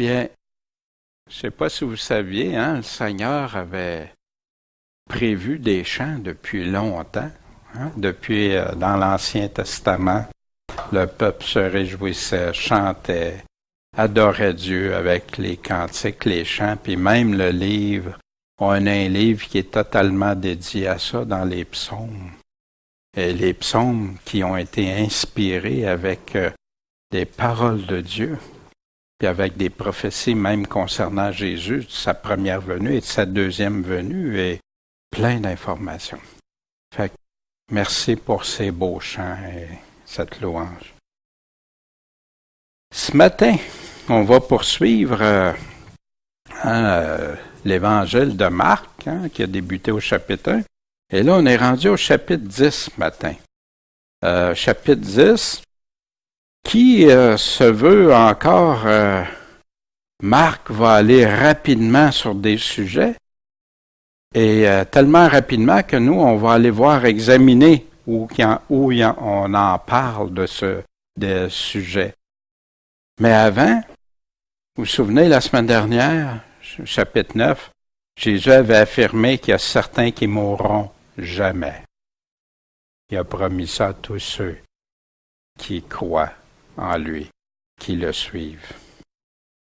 Bien, je ne sais pas si vous saviez, hein, le Seigneur avait prévu des chants depuis longtemps, hein, depuis dans l'Ancien Testament. Le peuple se réjouissait, chantait, adorait Dieu avec les cantiques, les chants, puis même le livre. On a un livre qui est totalement dédié à ça dans les psaumes. Et les psaumes qui ont été inspirés avec des paroles de Dieu, puis avec des prophéties même concernant Jésus, de sa première venue et de sa deuxième venue, et plein d'informations. Fait que merci pour ces beaux chants et cette louange. Ce matin, on va poursuivre l'évangile de Marc, qui a débuté au chapitre 1. Et là, on est rendu au chapitre 10 ce matin. Chapitre 10, qui se veut encore... Marc va aller rapidement sur des sujets, et tellement rapidement que nous, on va aller voir examiner où on en parle de ce sujet. Mais avant, vous vous souvenez, la semaine dernière, chapitre 9, Jésus avait affirmé qu'il y a certains qui mourront jamais. Il a promis ça à tous ceux qui croient en lui, qui le suivent.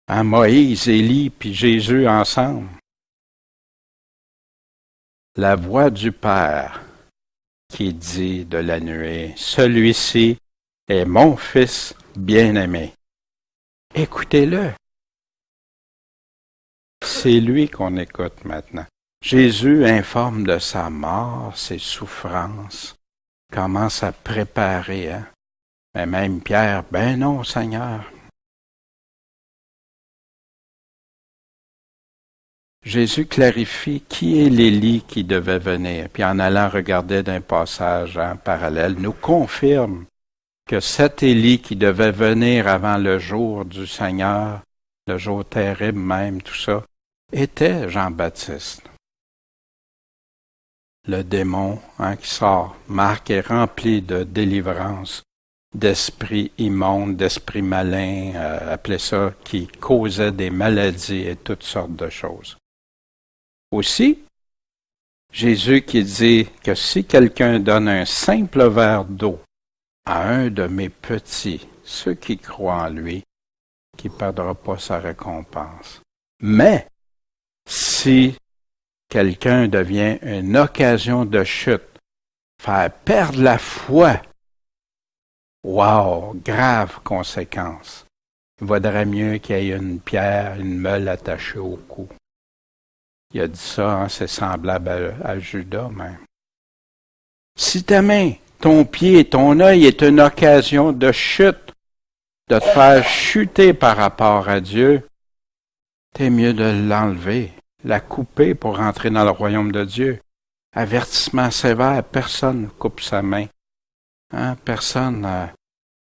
À Moïse, Élie puis Jésus ensemble. La voix du Père qui dit de la nuée, celui-ci est mon Fils bien-aimé. Écoutez-le. C'est lui qu'on écoute maintenant. Jésus informe de sa mort, ses souffrances, commence à préparer. Mais même Pierre, ben non, Seigneur. Jésus clarifie qui est l'Élie qui devait venir, puis en allant regarder d'un passage en parallèle, nous confirme que cet Élie qui devait venir avant le jour du Seigneur, le jour terrible même, tout ça, était Jean-Baptiste. Le démon qui sort. Marc est rempli de délivrance, d'esprits immondes, d'esprits malins, appelez ça, qui causaient des maladies et toutes sortes de choses. Aussi, Jésus qui dit que si quelqu'un donne un simple verre d'eau à un de mes petits, ceux qui croient en lui, qui ne perdra pas sa récompense. Mais, si quelqu'un devient une occasion de chute, faire perdre la foi, wow, grave conséquence. Il vaudrait mieux qu'il y ait une pierre, une meule attachée au cou. Il a dit ça, c'est semblable à Judas même. Si ta main, ton pied, ton œil est une occasion de chute, de te faire chuter par rapport à Dieu, t'es mieux de l'enlever, la couper pour rentrer dans le royaume de Dieu. Avertissement sévère, personne ne coupe sa main. Personne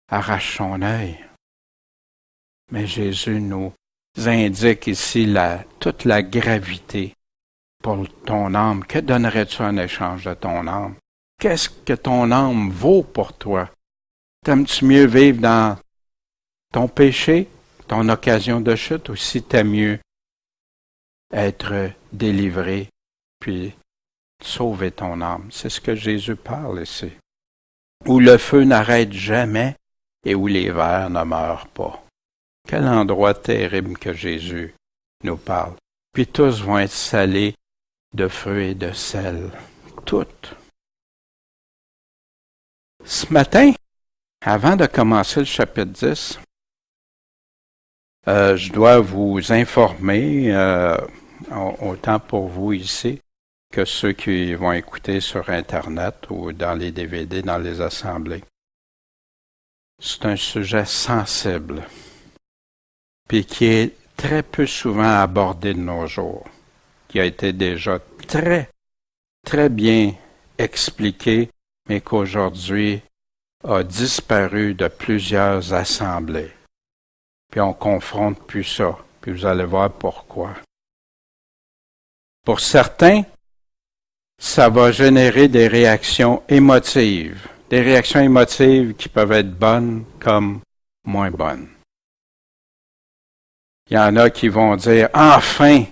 arrache son œil. Mais Jésus nous indique ici toute la gravité pour ton âme. Que donnerais-tu en échange de ton âme? Qu'est-ce que ton âme vaut pour toi? T'aimes-tu mieux vivre dans ton péché, ton occasion de chute, ou si t'aimes mieux être délivré, puis sauver ton âme? C'est ce que Jésus parle ici. Où le feu n'arrête jamais et où les vers ne meurent pas. Quel endroit terrible que Jésus nous parle. Puis tous vont être salés de feu et de sel. Toutes. Ce matin, avant de commencer le chapitre 10, je dois vous informer, autant pour vous ici, que ceux qui vont écouter sur Internet ou dans les DVD, dans les assemblées. C'est un sujet sensible, puis qui est très peu souvent abordé de nos jours, qui a été déjà très, très bien expliqué, mais qu'aujourd'hui a disparu de plusieurs assemblées. Puis on confronte plus ça, puis vous allez voir pourquoi. Pour certains, ça va générer des réactions émotives. Des réactions émotives qui peuvent être bonnes comme moins bonnes. Il y en a qui vont dire, enfin,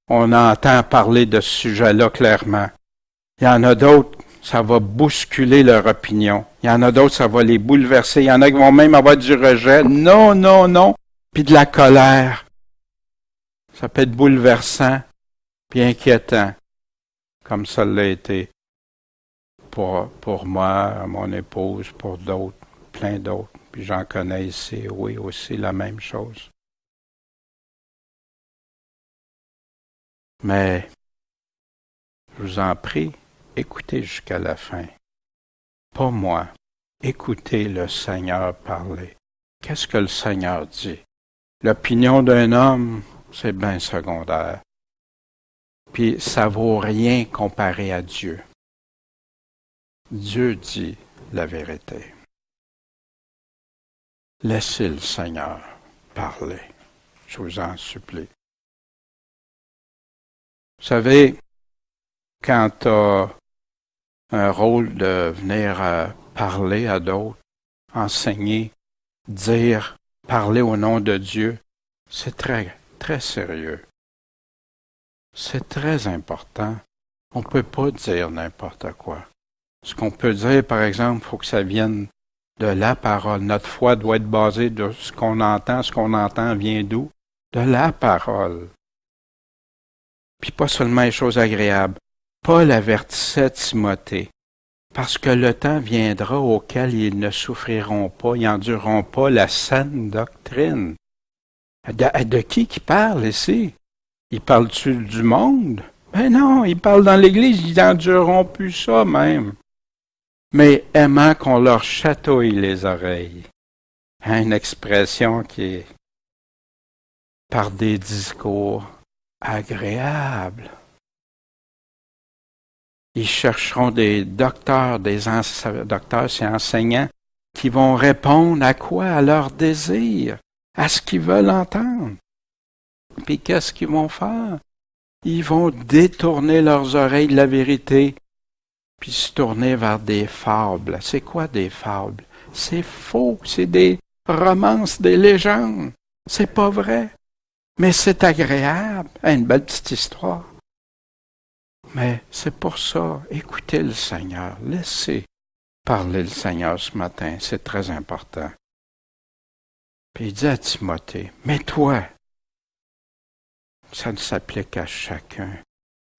on entend parler de ce sujet-là clairement. Il y en a d'autres, ça va bousculer leur opinion. Il y en a d'autres, ça va les bouleverser. Il y en a qui vont même avoir du rejet. Non, non, non. Puis de la colère. Ça peut être bouleversant, puis inquiétant, comme ça l'a été pour moi, mon épouse, pour d'autres, plein d'autres. Puis j'en connais ici, oui, aussi la même chose. Mais, je vous en prie, écoutez jusqu'à la fin. Pas moi. Écoutez le Seigneur parler. Qu'est-ce que le Seigneur dit? L'opinion d'un homme, c'est bien secondaire. Puis ça vaut rien comparé à Dieu. Dieu dit la vérité. Laissez le Seigneur parler. Je vous en supplie. Vous savez, quand tu as un rôle de venir parler à d'autres, enseigner, dire, parler au nom de Dieu, c'est très, très sérieux. C'est très important. On ne peut pas dire n'importe quoi. Ce qu'on peut dire, par exemple, il faut que ça vienne de la parole. Notre foi doit être basée de ce qu'on entend. Ce qu'on entend vient d'où? De la parole. Puis pas seulement les choses agréables. Paul avertissait Timothée, parce que le temps viendra auquel ils ne souffriront pas, ils n'endureront pas la saine doctrine. De qui parle ici? Il parle-tu du monde? Ben non, il parle dans l'Église, ils n'endureront plus ça même. Mais aimant qu'on leur chatouille les oreilles. Une expression qui est par des discours agréables. Ils chercheront des docteurs, docteurs et enseignants qui vont répondre à quoi? À leurs désirs, à ce qu'ils veulent entendre. Puis qu'est-ce qu'ils vont faire? Ils vont détourner leurs oreilles de la vérité, puis se tourner vers des fables. C'est quoi des fables? C'est faux, c'est des romances, des légendes. C'est pas vrai. Mais c'est agréable. Une belle petite histoire. Mais c'est pour ça, écoutez le Seigneur, laissez parler le Seigneur ce matin, c'est très important. Puis il dit à Timothée, mais toi, ça ne s'applique qu'à chacun,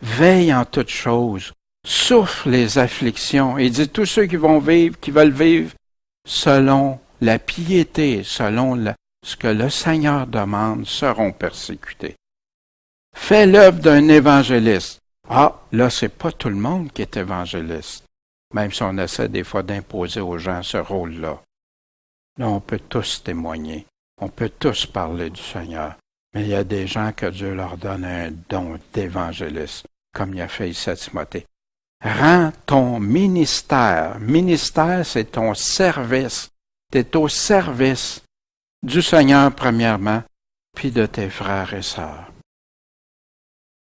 veille en toutes choses, souffre les afflictions, et il dit tous ceux qui vont vivre, qui veulent vivre selon la piété, selon ce que le Seigneur demande, seront persécutés. Fais l'œuvre d'un évangéliste. Ah, là, c'est pas tout le monde qui est évangéliste, même si on essaie des fois d'imposer aux gens ce rôle-là. Là, on peut tous témoigner, on peut tous parler du Seigneur, mais il y a des gens que Dieu leur donne un don d'évangéliste, comme il a fait ici à Timothée. Rends ton ministère. Ministère, c'est ton service. Tu es au service du Seigneur, premièrement, puis de tes frères et sœurs.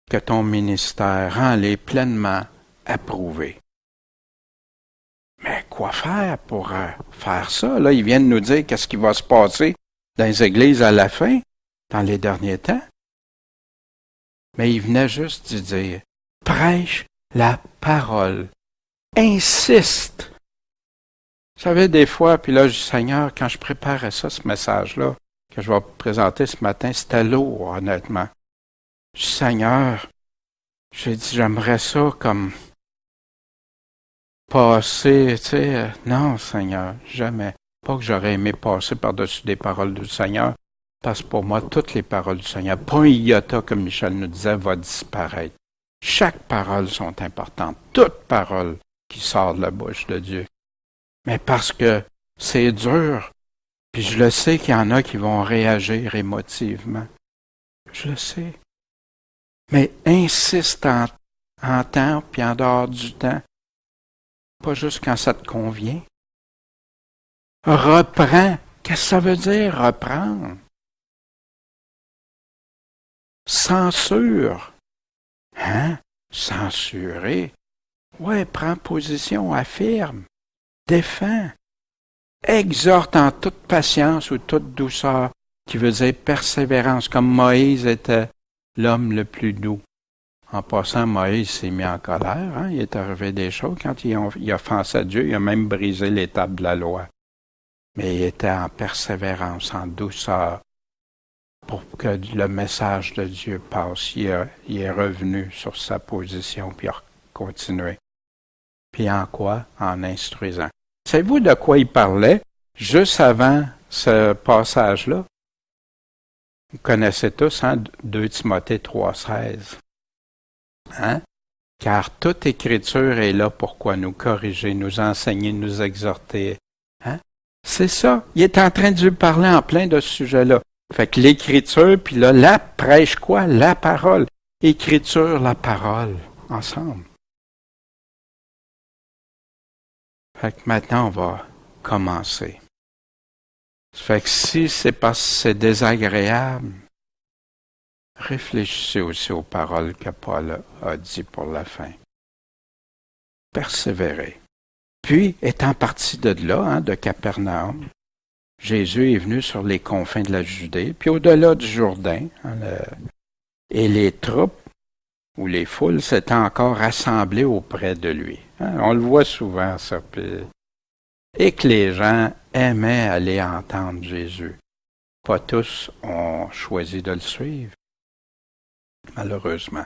Que ton ministère rend-les pleinement approuvés. Mais quoi faire pour faire ça? Là, ils viennent nous dire qu'est-ce qui va se passer dans les églises à la fin, dans les derniers temps. Mais il venait juste de dire, prêche la parole. Insiste. Vous savez, des fois, puis là, je dis, Seigneur, quand je préparais ça, ce message-là, que je vais présenter ce matin, c'était lourd, honnêtement. Je dis, Seigneur, j'ai dit, j'aimerais ça comme passer, tu sais, non, Seigneur, jamais. Pas que j'aurais aimé passer par-dessus des paroles du Seigneur, parce que pour moi, toutes les paroles du Seigneur, pas un iota, comme Michel nous disait, va disparaître. Chaque parole sont importantes, toute parole qui sort de la bouche de Dieu. Mais parce que c'est dur, puis je le sais qu'il y en a qui vont réagir émotivement. Je le sais. Mais insiste en temps puis en dehors du temps. Pas juste quand ça te convient. Reprends. Qu'est-ce que ça veut dire, reprendre? Censure. Hein? Censurer. Ouais, prends position, affirme. Défends. Exhorte en toute patience ou toute douceur qui veut dire persévérance, comme Moïse était l'homme le plus doux. En passant, Moïse s'est mis en colère, hein? Il est arrivé des choses quand il a offensé à Dieu, il a même brisé les tables de la loi. Mais il était en persévérance, en douceur, pour que le message de Dieu passe. Il est revenu sur sa position, puis il a continué. Puis en quoi? En instruisant. Savez-vous de quoi il parlait juste avant ce passage-là? Vous connaissez tous, hein? 2 Timothée 3,16. Hein? Car toute écriture est là pour quoi? Nous corriger, nous enseigner, nous exhorter. Hein? C'est ça. Il est en train de lui parler en plein de ce sujet-là. Fait que l'écriture, puis là, la prêche quoi? La parole. Écriture, la parole. Ensemble. Fait que maintenant, on va commencer. Fait que si c'est parce que c'est désagréable, réfléchissez aussi aux paroles que Paul a dit pour la fin. Persévérez. Puis, étant parti de là, hein, de Capernaum, Jésus est venu sur les confins de la Judée, puis au-delà du Jourdain, hein, et les troupes ou les foules s'étaient encore rassemblées auprès de lui. Hein, on le voit souvent, ça. Et que les gens aimaient aller entendre Jésus. Pas tous ont choisi de le suivre, malheureusement.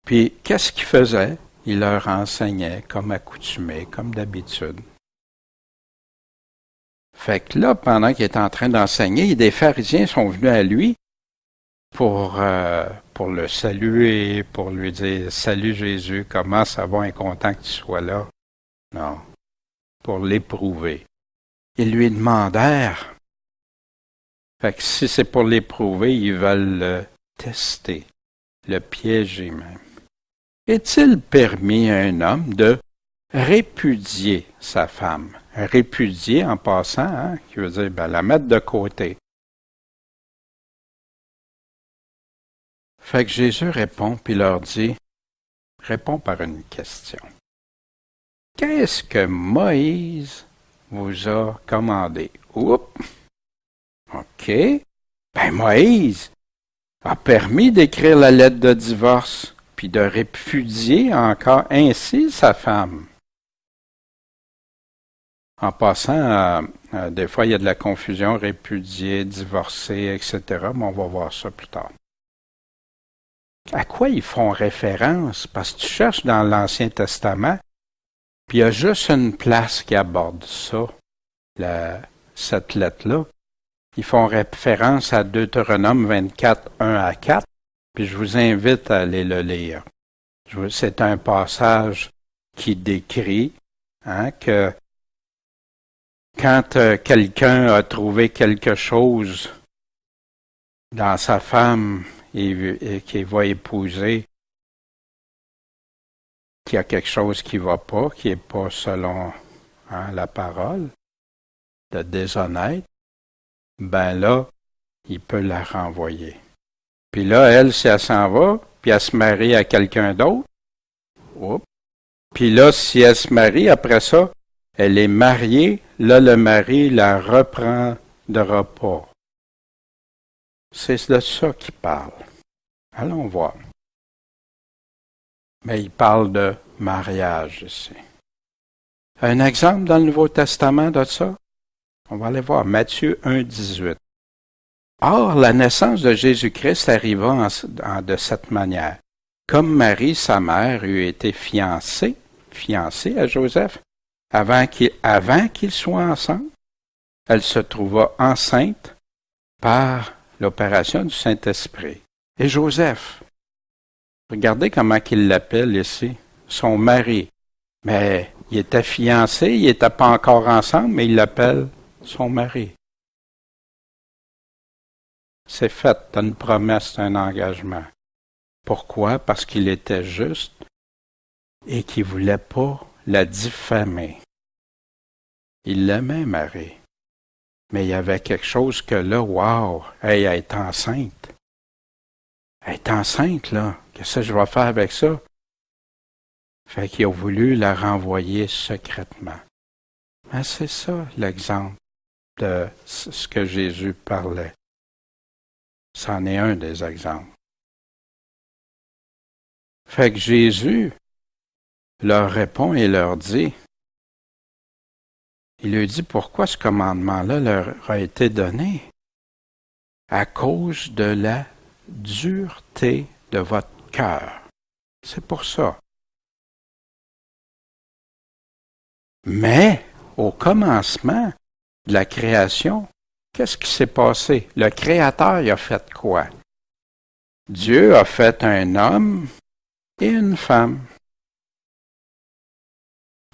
Puis, qu'est-ce qu'il faisait? Il leur enseignait comme accoutumé, comme d'habitude. Fait que là, pendant qu'il est en train d'enseigner, des pharisiens sont venus à lui pour le saluer, pour lui dire « Salut Jésus, comment ça va, un content que tu sois là? » Non, pour l'éprouver. Ils lui demandèrent. Fait que si c'est pour l'éprouver, ils veulent le tester, le piéger même. Est-il permis à un homme de répudier sa femme? Répudier en passant, hein, qui veut dire la mettre de côté. Fait que Jésus répond, puis leur dit, répond par une question. Qu'est-ce que Moïse vous a commandé? Oups! OK. Moïse a permis d'écrire la lettre de divorce, puis de répudier encore ainsi sa femme. En passant, des fois, il y a de la confusion, répudier, divorcer, etc., mais on va voir ça plus tard. À quoi ils font référence? Parce que tu cherches dans l'Ancien Testament, puis il y a juste une place qui aborde ça, cette lettre-là. Ils font référence à Deutéronome 24, 1 à 4, puis je vous invite à aller le lire. C'est un passage qui décrit que quand quelqu'un a trouvé quelque chose dans sa femme et qu'il va épouser, qu'il y a quelque chose qui ne va pas, qui n'est pas selon la parole, de déshonnête, là, il peut la renvoyer. Puis là, elle, si elle s'en va, puis elle se marie à quelqu'un d'autre, puis là, si elle se marie, après ça, elle est mariée, là, le mari la reprendra pas. C'est de ça qu'il parle. Allons voir. Mais il parle de mariage ici. Un exemple dans le Nouveau Testament de ça? On va aller voir. Matthieu 1, 18. Or, la naissance de Jésus-Christ arriva de cette manière. Comme Marie, sa mère, eût été fiancée à Joseph, avant qu'il soit enceinte, elle se trouva enceinte par l'opération du Saint-Esprit. Et Joseph, regardez comment il l'appelle ici, son mari. Mais il était fiancé, il n'était pas encore ensemble, mais il l'appelle son mari. C'est fait, tu as une promesse, un engagement. Pourquoi? Parce qu'il était juste et qu'il ne voulait pas la diffamer. Il l'aimait, Marie. Mais il y avait quelque chose que là, wow, elle est enceinte. Elle est enceinte, là. Qu'est-ce que je vais faire avec ça? Fait qu'il a voulu la renvoyer secrètement. Mais c'est ça l'exemple de ce que Jésus parlait. C'en est un des exemples. Fait que Jésus leur répond et leur dit, il lui dit pourquoi ce commandement-là leur a été donné? À cause de la dureté de votre cœur. C'est pour ça. Mais, au commencement de la création, qu'est-ce qui s'est passé? Le Créateur, il a fait quoi? Dieu a fait un homme et une femme.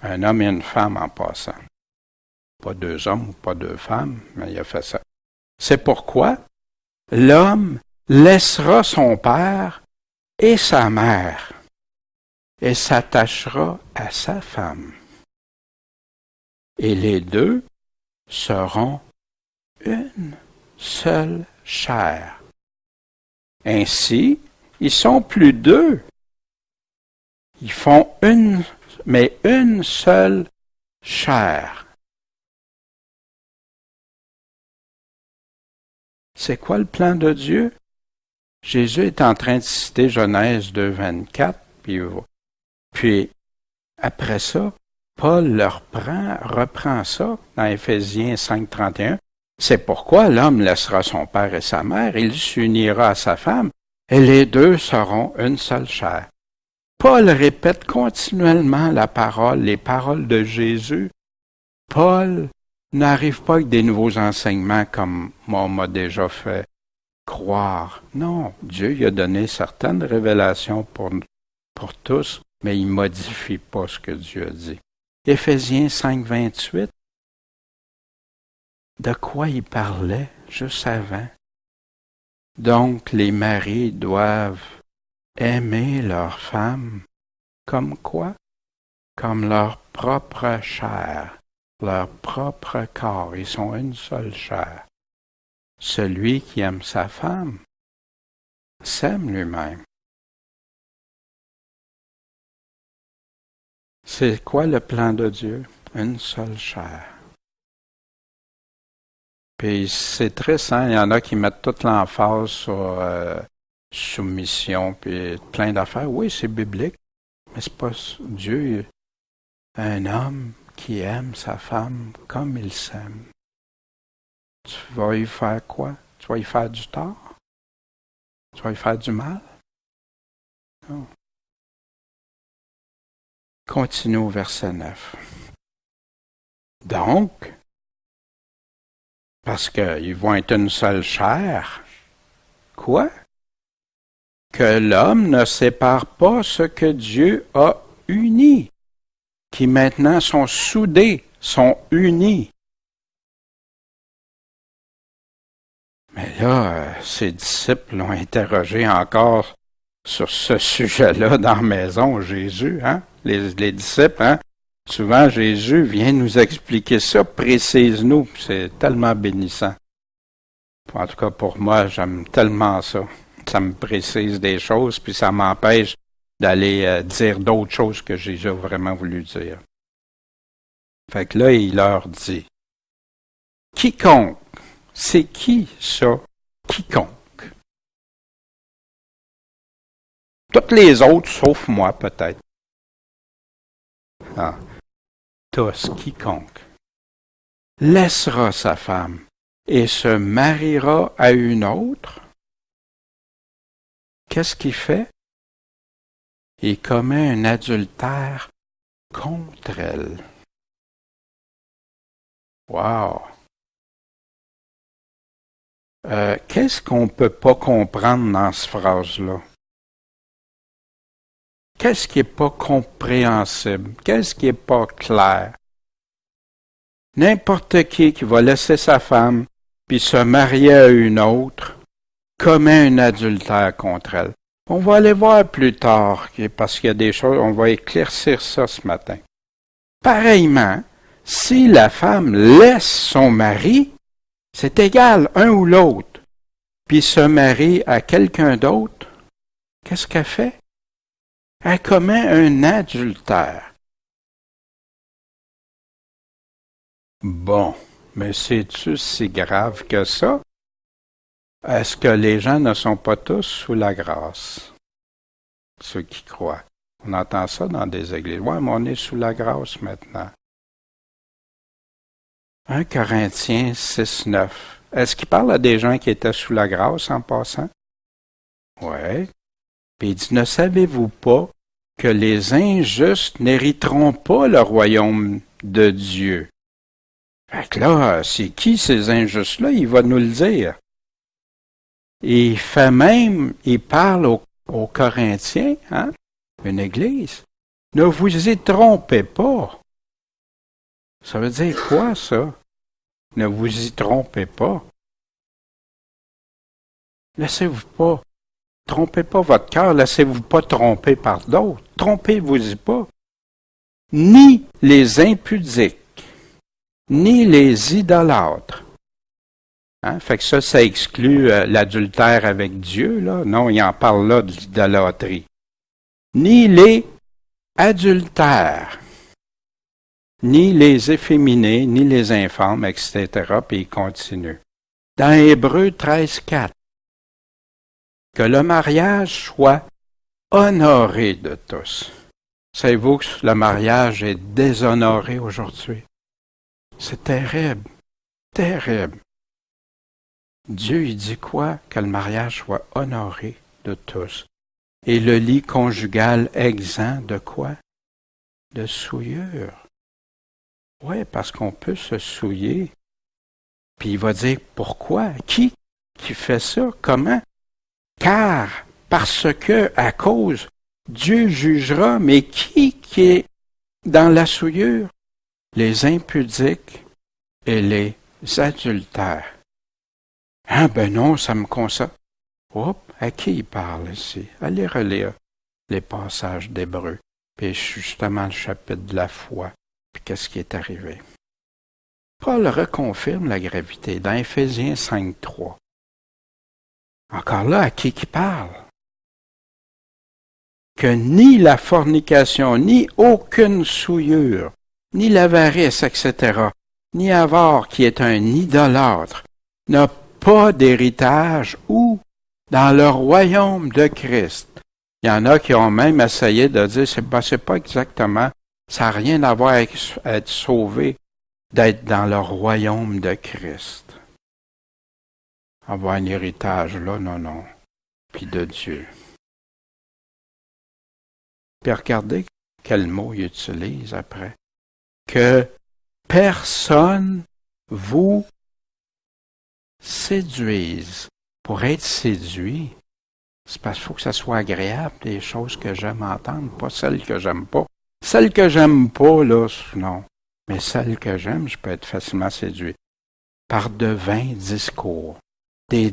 Un homme et une femme en passant. Pas deux hommes ou pas deux femmes, mais il a fait ça. C'est pourquoi l'homme laissera son père et sa mère et s'attachera à sa femme. Et les deux seront une seule chair. Ainsi, ils sont plus deux. Ils font une seule chair. C'est quoi le plan de Dieu? Jésus est en train de citer Genèse 2, 24, puis après ça, Paul reprend ça dans Éphésiens 5, 31. C'est pourquoi l'homme laissera son père et sa mère, il s'unira à sa femme, et les deux seront une seule chair. Paul répète continuellement les paroles de Jésus. Paul n'arrive pas avec des nouveaux enseignements comme moi on m'a déjà fait croire. Non, Dieu lui a donné certaines révélations pour tous, mais il ne modifie pas ce que Dieu a dit. Éphésiens 5, 28, de quoi il parlait juste avant? Donc les maris doivent aimer leur femme comme quoi? Comme leur propre chair, leur propre corps. Ils sont une seule chair. Celui qui aime sa femme s'aime lui-même. C'est quoi le plan de Dieu? Une seule chair. Puis c'est triste, hein? Il y en a qui mettent toute l'emphase sur soumission, puis plein d'affaires. Oui, c'est biblique, mais c'est pas Dieu. Un homme qui aime sa femme comme il s'aime. Tu vas y faire quoi? Tu vas y faire du tort? Tu vas y faire du mal? Non. Continue au verset 9. Donc, parce qu'ils vont être une seule chair, quoi? Que l'homme ne sépare pas ce que Dieu a uni, qui maintenant sont soudés, sont unis. Mais là, ses disciples l'ont interrogé encore sur ce sujet-là dans la maison, Jésus, hein? Les disciples, hein? Souvent, Jésus vient nous expliquer ça, précise-nous, c'est tellement bénissant. En tout cas, pour moi, j'aime tellement ça. Ça me précise des choses, puis ça m'empêche d'aller dire d'autres choses que Jésus a vraiment voulu dire. Fait que là, il leur dit, quiconque, c'est qui ça? Quiconque. Toutes les autres, sauf moi, peut-être. Ah. Tous, quiconque, laissera sa femme et se mariera à une autre. Qu'est-ce qu'il fait? Il commet un adultère contre elle. Wow! Qu'est-ce qu'on ne peut pas comprendre dans cette phrase-là? Qu'est-ce qui n'est pas compréhensible? Qu'est-ce qui n'est pas clair? N'importe qui va laisser sa femme puis se marier à une autre commet un adultère contre elle. On va aller voir plus tard, parce qu'il y a des choses, on va éclaircir ça ce matin. Pareillement, si la femme laisse son mari, c'est égal, un ou l'autre, puis se marie à quelqu'un d'autre, qu'est-ce qu'elle fait? Elle commet un adultère. Bon, mais c'est-tu si grave que ça? Est-ce que les gens ne sont pas tous sous la grâce? Ceux qui croient. On entend ça dans des églises. Ouais, mais on est sous la grâce maintenant. 1 Corinthiens 6, 9. Est-ce qu'il parle à des gens qui étaient sous la grâce en passant? Oui. Puis il dit, ne savez-vous pas que les injustes n'hériteront pas le royaume de Dieu? Fait que là, c'est qui ces injustes-là? Il va nous le dire. Et il parle aux Corinthiens, hein, une église. Ne vous y trompez pas. Ça veut dire quoi, ça? Ne vous y trompez pas. Laissez-vous pas. Trompez pas votre cœur, laissez-vous pas tromper par d'autres. Trompez-vous-y pas. Ni les impudiques, ni les idolâtres. Hein? Fait que ça exclut l'adultère avec Dieu, là. Non, il en parle là de l'idolâtrie. Ni les adultères, ni les efféminés, ni les infâmes, etc. Puis il continue. Dans Hébreux 13, 4, que le mariage soit honoré de tous. Savez-vous que le mariage est déshonoré aujourd'hui? C'est terrible, terrible. Dieu, il dit quoi? Que le mariage soit honoré de tous. Et le lit conjugal exempt de quoi? De souillure. Oui, parce qu'on peut se souiller. Puis il va dire pourquoi? Qui fait ça? Comment? Car, parce que, à cause, Dieu jugera, mais qui est dans la souillure? Les impudiques et les adultères. Ah ben non, ça me concerne. Oups, à qui il parle ici? Allez relire les passages d'Hébreux, puis justement le chapitre de la foi, puis qu'est-ce qui est arrivé. Paul reconfirme la gravité dans Éphésiens 5, 3. Encore là, à qui parle? Que ni la fornication, ni aucune souillure, ni l'avarice, etc., ni avare qui est un idolâtre, n'a pas d'héritage ou dans le royaume de Christ. Il y en a qui ont même essayé de dire, c'est pas exactement, ça n'a rien à voir avec être sauvé, d'être dans le royaume de Christ. Avoir un héritage là, non, puis de Dieu. Puis regardez quel mot il utilise après. Que personne vous séduise. Pour être séduit, c'est parce qu'il faut que ça soit agréable, des choses que j'aime entendre, pas celles que j'aime pas. Celles que j'aime pas, là, non. Mais celles que j'aime, je peux être facilement séduit. Par de vains discours. Des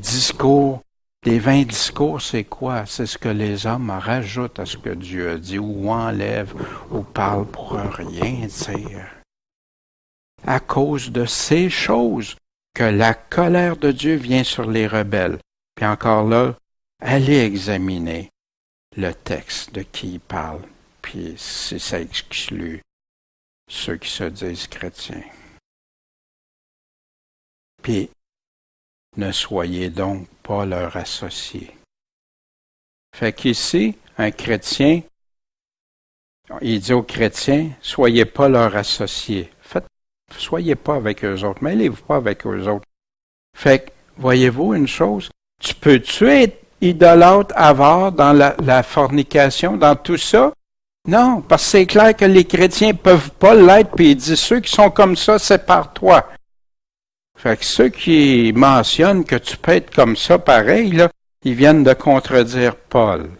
vains discours, c'est quoi? C'est ce que les hommes rajoutent à ce que Dieu a dit, ou enlèvent, ou parlent pour rien dire. À cause de ces choses que la colère de Dieu vient sur les rebelles. Puis encore là, allez examiner le texte de qui il parle, puis si ça exclut ceux qui se disent chrétiens. Puis, ne soyez donc pas leurs associés. Fait qu'ici, un chrétien, il dit aux chrétiens, soyez pas leurs associés. Soyez pas avec eux autres, mêlez-vous pas avec eux autres. Fait que, voyez-vous une chose, tu peux-tu être idolâtre, avare dans la fornication, dans tout ça? Non, parce que c'est clair que les chrétiens peuvent pas l'être, puis il dit, ceux qui sont comme ça, sépare-toi. Fait que ceux qui mentionnent que tu peux être comme ça, pareil, là, ils viennent de contredire Paul.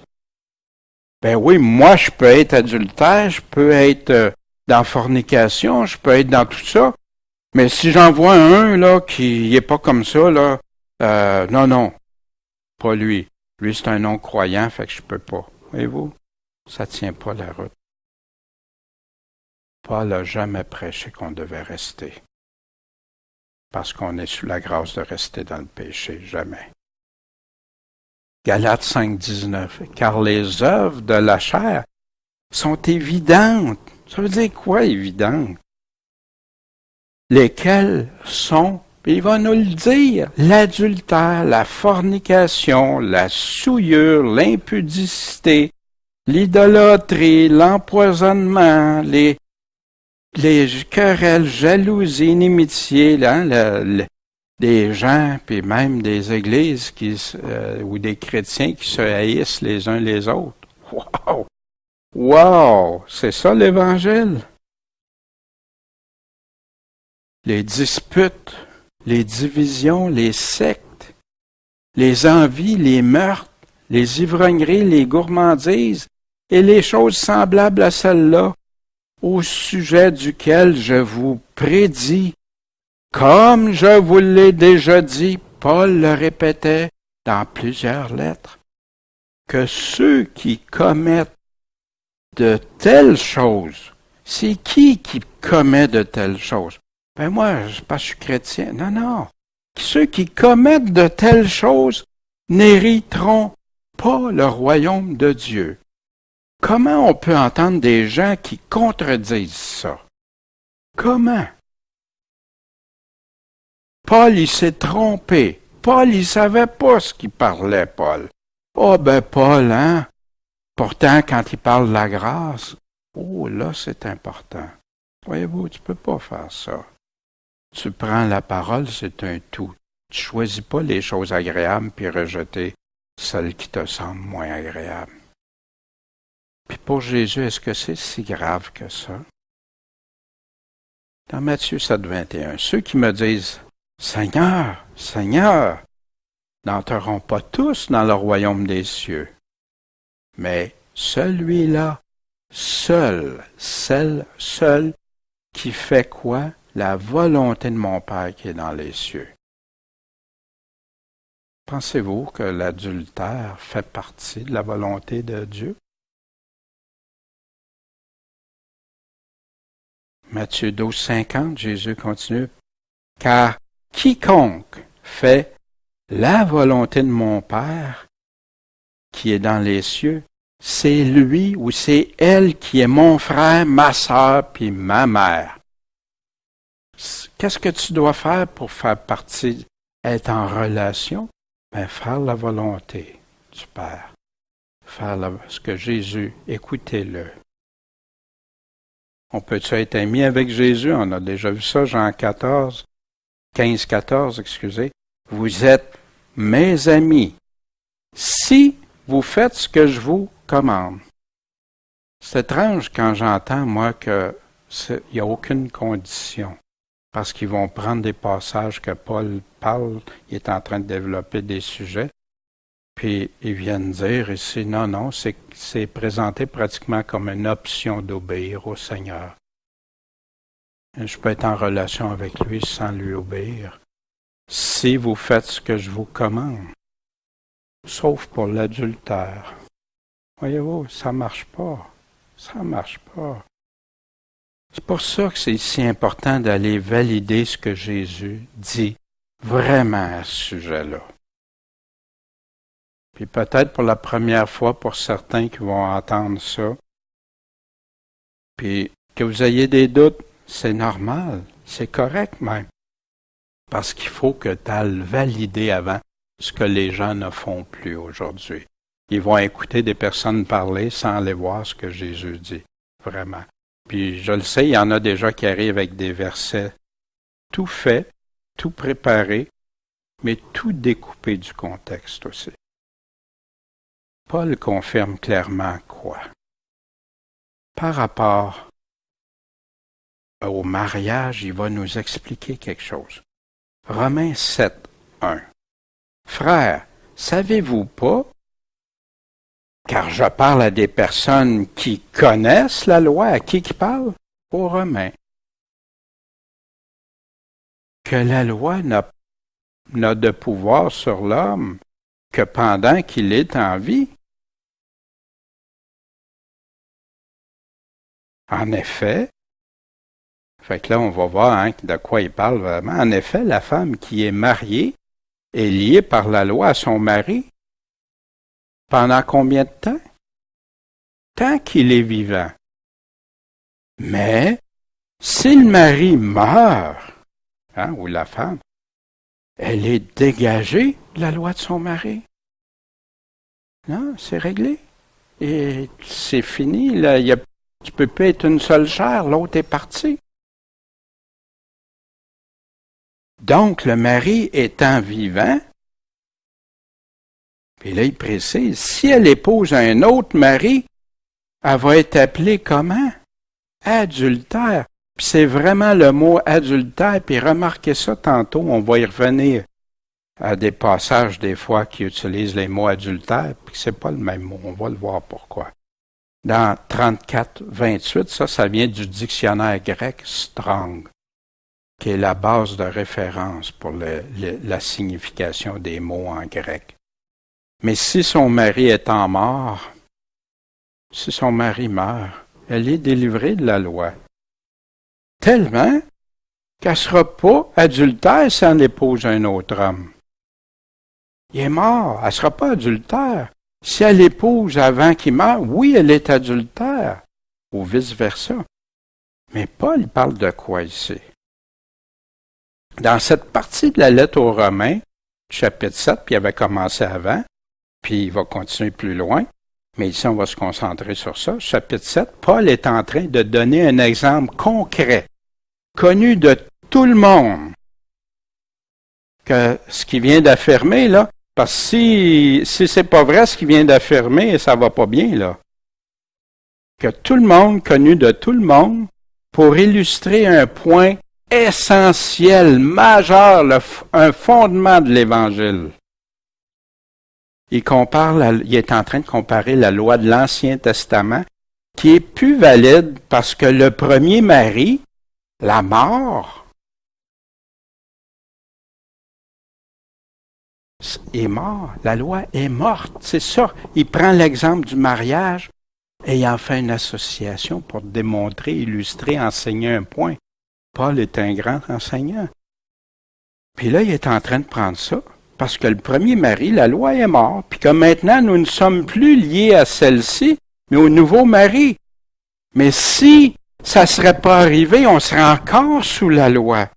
Ben oui, moi, je peux être adultère, je peux être dans fornication, je peux être dans tout ça, mais si j'en vois un, là, qui est pas comme ça, là, non, pas lui. Lui, c'est un non-croyant, fait que je peux pas. Voyez-vous, ça tient pas la route. Paul n'a jamais prêché qu'on devait rester. Parce qu'on est sous la grâce de rester dans le péché, jamais. Galates 5, 19. Car les œuvres de la chair sont évidentes. Ça veut dire quoi, évidentes? Lesquelles sont, Puis il va nous le dire, l'adultère, la fornication, la souillure, l'impudicité, l'idolâtrie, l'empoisonnement, les querelles, jalousies, inimitiés, des gens, puis même des églises ou des chrétiens qui se haïssent les uns les autres. Wow! Wow! C'est ça l'Évangile. Les disputes, les divisions, les sectes, les envies, les meurtres, les ivrogneries, les gourmandises et les choses semblables à celles-là, au sujet duquel je vous prédis, comme je vous l'ai déjà dit, Paul le répétait dans plusieurs lettres, que ceux qui commettent de telles choses, c'est qui commet de telles choses? Ben moi, je suis chrétien. Non, non. Ceux qui commettent de telles choses n'hériteront pas le royaume de Dieu. Comment on peut entendre des gens qui contredisent ça? Comment? Paul, il s'est trompé. Paul, il savait pas ce qu'il parlait, Paul. Oh, ben Paul, hein? Pourtant, quand il parle de la grâce, oh, là, c'est important. Voyez-vous, tu peux pas faire ça. Tu prends la parole, c'est un tout. Tu choisis pas les choses agréables puis rejeter celles qui te semblent moins agréables. Puis pour Jésus, est-ce que c'est si grave que ça? Dans Matthieu 7,21, ceux qui me disent « Seigneur, Seigneur », n'entreront pas tous dans le royaume des cieux. Mais celui-là, seul, qui fait quoi? La volonté de mon Père qui est dans les cieux. Pensez-vous que l'adultère fait partie de la volonté de Dieu? Matthieu 12,50, Jésus continue. Car quiconque fait la volonté de mon Père qui est dans les cieux, c'est lui ou c'est elle qui est mon frère, ma sœur puis ma mère. Qu'est-ce que tu dois faire pour faire partie, être en relation? Ben, faire la volonté du Père. Faire ce que Jésus, écoutez-le. On peut-tu être ami avec Jésus? On a déjà vu ça, Jean 15-14, excusez. Vous êtes mes amis si vous faites ce que je vous commande. C'est étrange quand j'entends, moi, qu'il n'y a aucune condition. Parce qu'ils vont prendre des passages que Paul parle, il est en train de développer des sujets, puis ils viennent dire ici, non, c'est présenté pratiquement comme une option d'obéir au Seigneur. Je peux être en relation avec lui sans lui obéir. Si vous faites ce que je vous commande, sauf pour l'adultère. Voyez-vous, ça marche pas. Ça marche pas. C'est pour ça que c'est si important d'aller valider ce que Jésus dit vraiment à ce sujet-là. Puis peut-être pour la première fois pour certains qui vont entendre ça, puis que vous ayez des doutes, c'est normal, c'est correct même. Parce qu'il faut que tu ailles valider avant ce que les gens ne font plus aujourd'hui. Ils vont écouter des personnes parler sans aller voir ce que Jésus dit, vraiment. Puis je le sais, il y en a déjà qui arrivent avec des versets tout faits, tout préparés, mais tout découpé du contexte aussi. Paul confirme clairement quoi? Par rapport au mariage, il va nous expliquer quelque chose. Romains 7:1. Frères, savez-vous pas, car je parle à des personnes qui connaissent la loi, à qui parle? Aux Romains. Que la loi n'a de pouvoir sur l'homme que pendant qu'il est en vie. En effet, fait que là on va voir de quoi il parle vraiment. En effet, la femme qui est mariée est liée par la loi à son mari. Pendant combien de temps? Tant qu'il est vivant. Mais si le mari meurt, ou la femme, Elle est dégagée de la loi de son mari. Non, c'est réglé. Et c'est fini. Là, tu peux pas être une seule chair, l'autre est parti. Donc, le mari étant vivant, puis là, il précise, si elle épouse un autre mari, elle va être appelée comment? Adultère. Puis c'est vraiment le mot adultère, puis remarquez ça tantôt, on va y revenir à des passages des fois qui utilisent les mots adultère, puis c'est pas le même mot, on va le voir pourquoi. Dans 34-28, ça vient du dictionnaire grec Strong, qui est la base de référence pour la signification des mots en grec. Mais si son mari étant mort, si son mari meurt, elle est délivrée de la loi. Tellement qu'elle ne sera pas adultère si elle épouse un autre homme. Il est mort, elle ne sera pas adultère. Si elle épouse avant qu'il meure, oui, elle est adultère, ou vice-versa. Mais Paul parle de quoi ici? Dans cette partie de la lettre aux Romains, chapitre 7, puis il avait commencé avant, puis il va continuer plus loin, mais ici on va se concentrer sur ça. Chapitre 7, Paul est en train de donner un exemple concret, connu de tout le monde, que ce qu'il vient d'affirmer, là, parce que si c'est pas vrai ce qu'il vient d'affirmer, ça va pas bien, là. Que tout le monde, connu de tout le monde, pour illustrer un point essentiel, majeur, un fondement de l'Évangile. Il est en train de comparer la loi de l'Ancien Testament, qui est plus valide parce que le premier mari, la mort, est mort. La loi est morte. C'est ça. Il prend l'exemple du mariage et il en fait une association pour démontrer, illustrer, enseigner un point. Paul est un grand enseignant. Puis là, il est en train de prendre ça, parce que le premier mari, la loi est morte, puis que maintenant, nous ne sommes plus liés à celle-ci, mais au nouveau mari. Mais si ça ne serait pas arrivé, on serait encore sous la loi.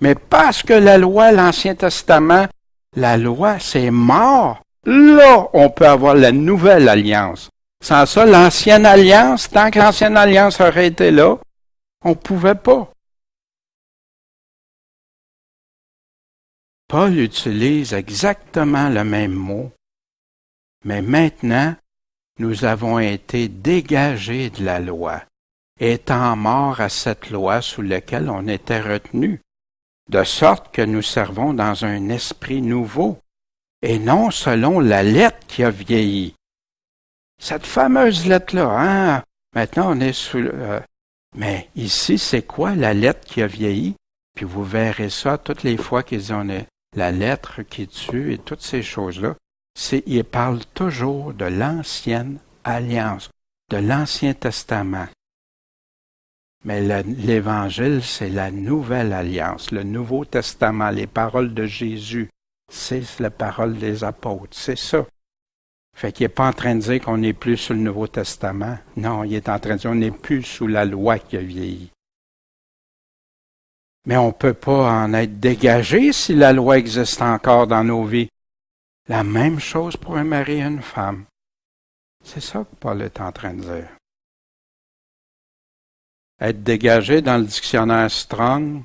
Mais parce que la loi, l'Ancien Testament, la loi, c'est mort. Là, on peut avoir la nouvelle alliance. Sans ça, l'ancienne alliance, tant que l'ancienne alliance aurait été là, on ne pouvait pas. Paul utilise exactement le même mot, mais maintenant, nous avons été dégagés de la loi, étant morts à cette loi sous laquelle on était retenus, de sorte que nous servons dans un esprit nouveau, et non selon la lettre qui a vieilli. Cette fameuse lettre-là, hein? Maintenant on est sous... mais ici, c'est quoi la lettre qui a vieilli? Puis vous verrez ça toutes les fois qu'ils ont la lettre qui tue et toutes ces choses-là. Il parle toujours de l'ancienne alliance, de l'Ancien Testament. Mais l'Évangile, c'est la nouvelle alliance, le Nouveau Testament, les paroles de Jésus. C'est la parole des apôtres, c'est ça. Fait qu'il n'est pas en train de dire qu'on n'est plus sous le Nouveau Testament. Non, il est en train de dire qu'on n'est plus sous la loi qui a vieilli. Mais on ne peut pas en être dégagé si la loi existe encore dans nos vies. La même chose pour un mari et une femme. C'est ça que Paul est en train de dire. Être dégagé dans le dictionnaire Strong,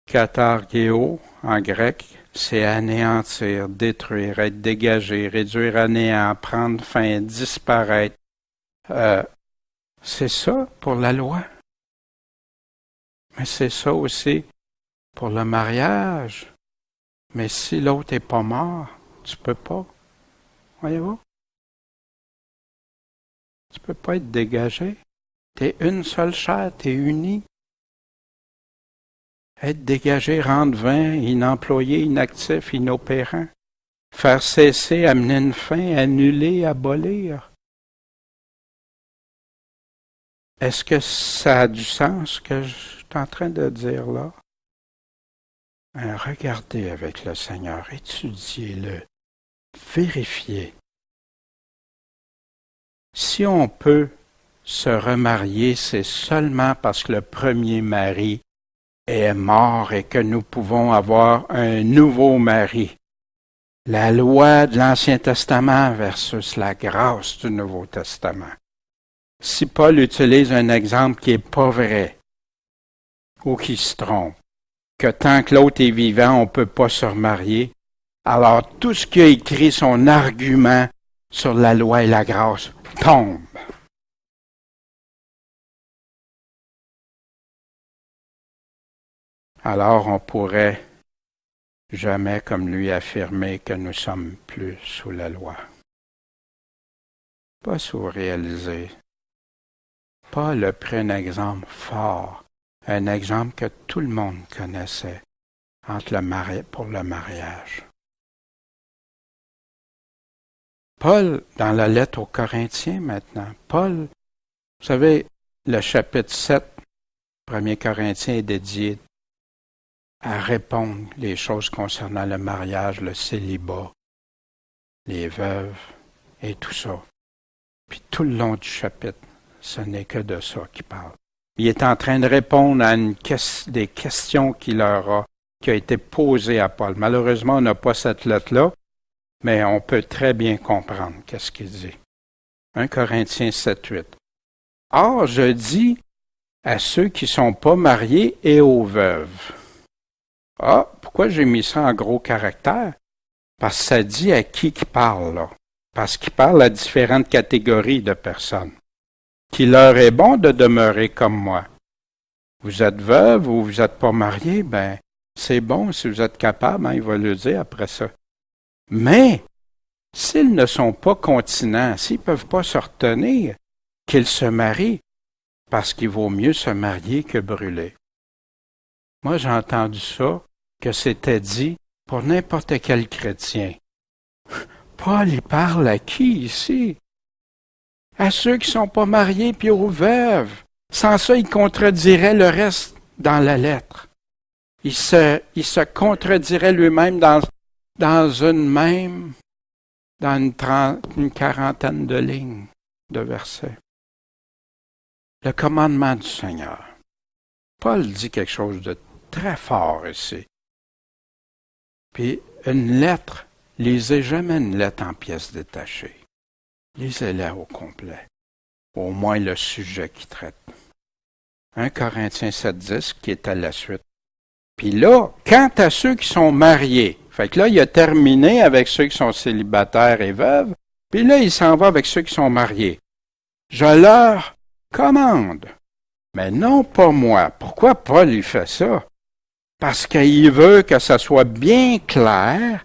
katargeo en grec, c'est anéantir, détruire, être dégagé, réduire à néant, prendre fin, disparaître. C'est ça pour la loi. Mais c'est ça aussi pour le mariage. Mais si l'autre n'est pas mort, tu peux pas. Voyez-vous? Tu peux pas être dégagé. Tu es une seule chair, tu es uni. Être dégagé, rendre vain, inemployé, inactif, inopérant. Faire cesser, amener une fin, annuler, abolir. Est-ce que ça a du sens ce que je suis en train de dire là? Regardez avec le Seigneur, étudiez-le, vérifiez. Si on peut se remarier, c'est seulement parce que le premier mari est mort et que nous pouvons avoir un nouveau mari. La loi de l'Ancien Testament versus la grâce du Nouveau Testament. Si Paul utilise un exemple qui n'est pas vrai, ou qui se trompe, que tant que l'autre est vivant, on ne peut pas se remarier, alors tout ce qui a écrit son argument sur la loi et la grâce tombe. Alors on pourrait jamais comme lui affirmer que nous sommes plus sous la loi. Pas sous-réalisé. Paul a pris un exemple fort, un exemple que tout le monde connaissait pour le mariage. Paul, dans la lettre aux Corinthiens maintenant, Paul, vous savez, le chapitre 7, 1er Corinthiens est dédié à répondre les choses concernant le mariage, le célibat, les veuves et tout ça. Puis tout le long du chapitre, ce n'est que de ça qu'il parle. Il est en train de répondre à des questions qui a été posées à Paul. Malheureusement, on n'a pas cette lettre-là, mais on peut très bien comprendre qu'est-ce qu'il dit. 1 Corinthiens 7, 8. Or, je dis à ceux qui ne sont pas mariés et aux veuves. Ah, pourquoi j'ai mis ça en gros caractère? Parce que ça dit à qui parle, là. Parce qu'il parle à différentes catégories de personnes. Qu'il leur est bon de demeurer comme moi. Vous êtes veuve ou vous n'êtes pas marié, ben, c'est bon si vous êtes capable, hein, il va le dire après ça. Mais, s'ils ne sont pas continents, s'ils ne peuvent pas se retenir, qu'ils se marient, parce qu'il vaut mieux se marier que brûler. Moi, j'ai entendu ça, que c'était dit pour n'importe quel chrétien. Paul, il parle à qui ici? À ceux qui ne sont pas mariés puis aux veuves. Sans ça, il contredirait le reste dans la lettre. Il se contredirait lui-même dans une quarantaine de lignes de versets. Le commandement du Seigneur. Paul dit quelque chose de très fort ici. Puis une lettre, lisez jamais une lettre en pièces détachées. Lisez-la au complet. Au moins le sujet qui traite. 1 Corinthiens 7, 10, qui est à la suite. Puis là, quant à ceux qui sont mariés, fait que là, il a terminé avec ceux qui sont célibataires et veuves, puis là, il s'en va avec ceux qui sont mariés. Je leur commande. Mais non pas moi. Pourquoi Paul il fait ça? Parce qu'il veut que ça soit bien clair.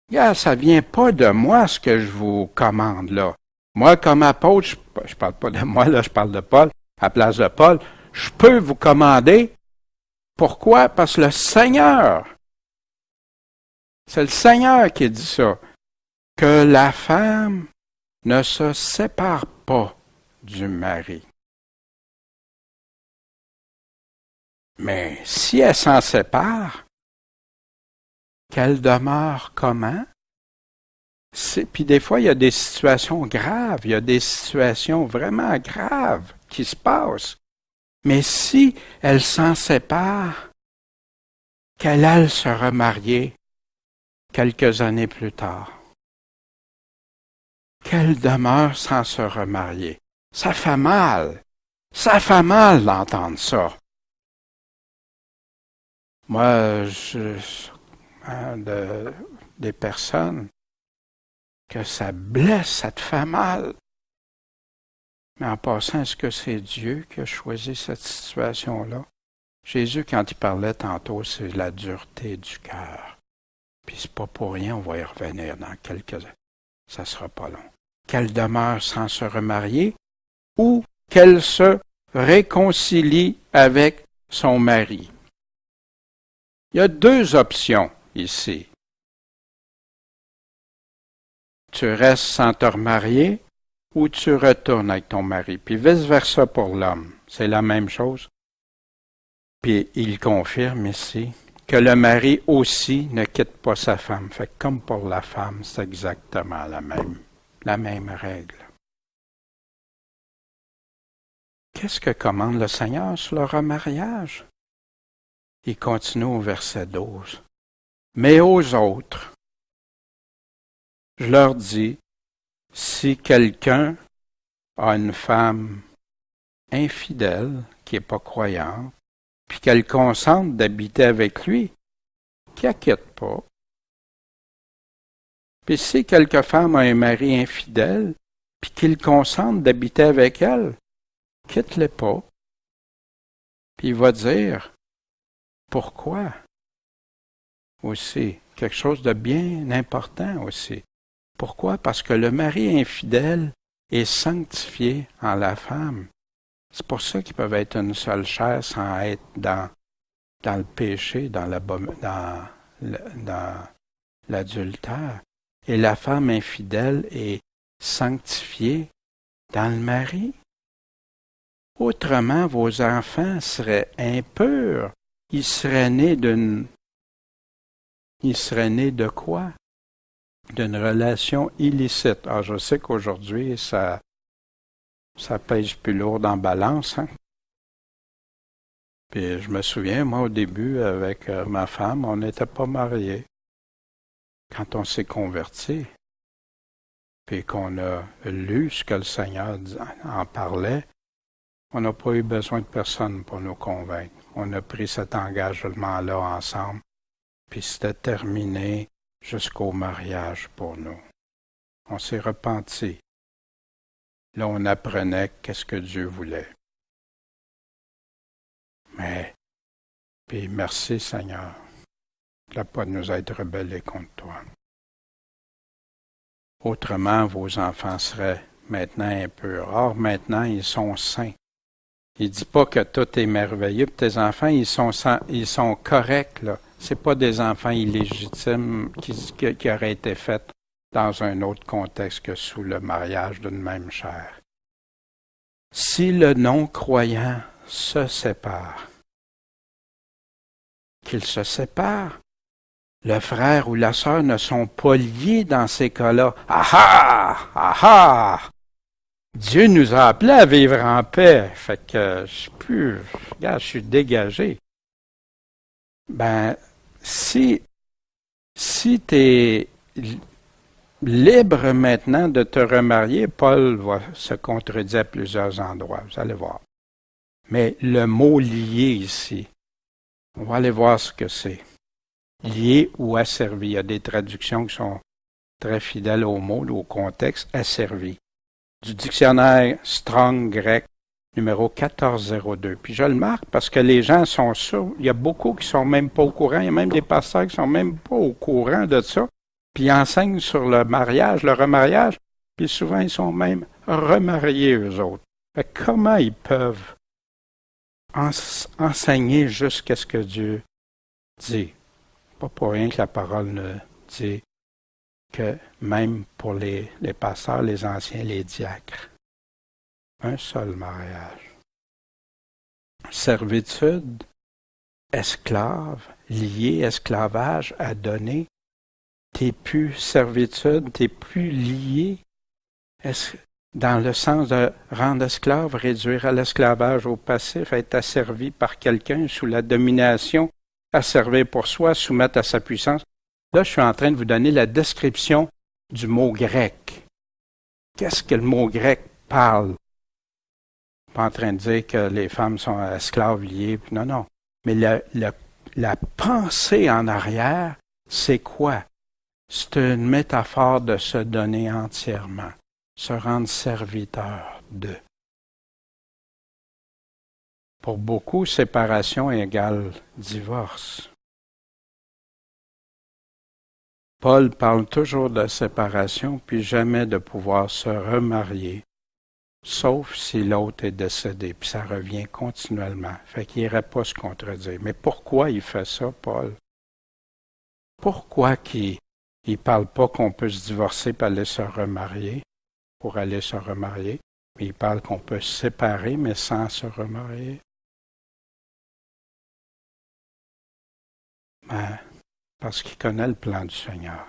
Regarde, ça vient pas de moi ce que je vous commande là. Moi, comme apôtre, je parle pas de moi, là, je parle de Paul, à la place de Paul, je peux vous commander. Pourquoi? Parce que le Seigneur, c'est le Seigneur qui dit ça, que la femme ne se sépare pas du mari. Mais si elle s'en sépare, qu'elle demeure comment? Puis des fois, il y a des situations graves, il y a des situations vraiment graves qui se passent. Mais si elle s'en sépare, qu'elle aille se remarier quelques années plus tard. Qu'elle demeure sans se remarier. Ça fait mal. Ça fait mal d'entendre ça. Moi, des personnes que ça blesse, ça te fait mal. Mais en passant, est-ce que c'est Dieu qui a choisi cette situation-là? Jésus, quand il parlait tantôt, c'est la dureté du cœur. Puis c'est pas pour rien, on va y revenir dans quelques années. Ça sera pas long. Qu'elle demeure sans se remarier ou qu'elle se réconcilie avec son mari. Il y a deux options ici. Tu restes sans te remarier ou tu retournes avec ton mari. Puis vice-versa pour l'homme. C'est la même chose. Puis il confirme ici que le mari aussi ne quitte pas sa femme. Fait que comme pour la femme, c'est exactement la même règle. Qu'est-ce que commande le Seigneur sur le remariage? Il continue au verset 12. Mais aux autres, je leur dis, si quelqu'un a une femme infidèle, qui n'est pas croyante, puis qu'elle consente d'habiter avec lui, qu'il n'inquiète pas. Puis si quelque femme a un mari infidèle, puis qu'il consente d'habiter avec elle, quitte-le pas. Puis il va dire, pourquoi? Aussi, quelque chose de bien important aussi. Pourquoi? Parce que le mari infidèle est sanctifié en la femme. C'est pour ça qu'ils peuvent être une seule chair sans être dans le péché, dans l'adultère. Et la femme infidèle est sanctifiée dans le mari. Autrement, vos enfants seraient impurs. Ils seraient nés de quoi? D'une relation illicite. Alors, je sais qu'aujourd'hui, ça pèse plus lourd en balance, hein? Puis je me souviens, moi, au début, avec ma femme, on n'était pas mariés. Quand on s'est converti, puis qu'on a lu ce que le Seigneur en parlait, on n'a pas eu besoin de personne pour nous convaincre. On a pris cet engagement-là ensemble, puis c'était terminé jusqu'au mariage pour nous. On s'est repenti. Là, on apprenait qu'est-ce que Dieu voulait. Mais, puis merci Seigneur, de ne pas nous être rebellés contre toi. Autrement, vos enfants seraient maintenant impurs. Or, maintenant, ils sont saints. Il ne dit pas que tout est merveilleux. Puis tes enfants, ils sont corrects, là. C'est pas des enfants illégitimes qui auraient été faits dans un autre contexte que sous le mariage d'une même chair. Si le non-croyant se sépare, qu'il se sépare, le frère ou la sœur ne sont pas liés dans ces cas-là. Ah ah! Ah ah! Dieu nous a appelés à vivre en paix. Fait que je suis dégagé. Ben, si tu es libre maintenant de te remarier, Paul va se contredire à plusieurs endroits, vous allez voir. Mais le mot lié ici, on va aller voir ce que c'est. Lié ou asservi. Il y a des traductions qui sont très fidèles au mot, au contexte, asservi. Du dictionnaire Strong grec, numéro 1402. Puis je le marque parce que les gens sont sûrs, il y a beaucoup qui sont même pas au courant, il y a même des pasteurs qui sont même pas au courant de ça, puis ils enseignent sur le mariage, le remariage, puis souvent ils sont même remariés eux autres. Fait que comment ils peuvent enseigner jusqu'à ce que Dieu dit? Pas pour rien que la parole ne dit que même pour les pasteurs, les anciens, les diacres. Un seul mariage. Servitude, esclave, lié, esclavage, à donner. T'es plus servitude, t'es plus lié. Dans le sens de rendre esclave, réduire à l'esclavage au passif, être asservi par quelqu'un sous la domination, asservir pour soi, soumettre à sa puissance. Là, je suis en train de vous donner la description du mot grec. Qu'est-ce que le mot grec parle? Pas en train de dire que les femmes sont esclaves liées. Non, non. Mais la pensée en arrière, c'est quoi? C'est une métaphore de se donner entièrement, se rendre serviteur de. Pour beaucoup, séparation égale divorce. Paul parle toujours de séparation, puis jamais de pouvoir se remarier, sauf si l'autre est décédé, puis ça revient continuellement. Fait qu'il n'irait pas se contredire. Mais pourquoi il fait ça, Paul? Pourquoi qu'il ne parle pas qu'on peut se divorcer pour aller se remarier, mais il parle qu'on peut se séparer, mais sans se remarier? Ben, parce qu'il connaît le plan du Seigneur.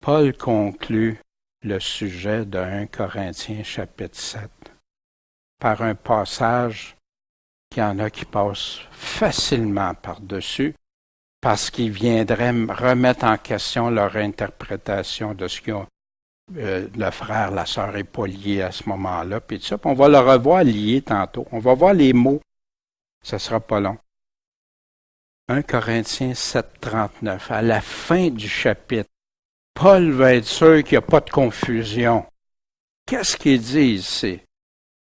Paul conclut le sujet de 1 Corinthiens chapitre 7 par un passage qu'il y en a qui passent facilement par-dessus parce qu'ils viendraient remettre en question leur interprétation de ce qu'ils ont. Le frère, la sœur est pas lié à ce moment-là, puis tout ça. Puis on va le revoir lié tantôt. On va voir les mots. Ça sera pas long. 1 Corinthiens 7, 39. À la fin du chapitre, Paul va être sûr qu'il n'y a pas de confusion. Qu'est-ce qu'il dit ici?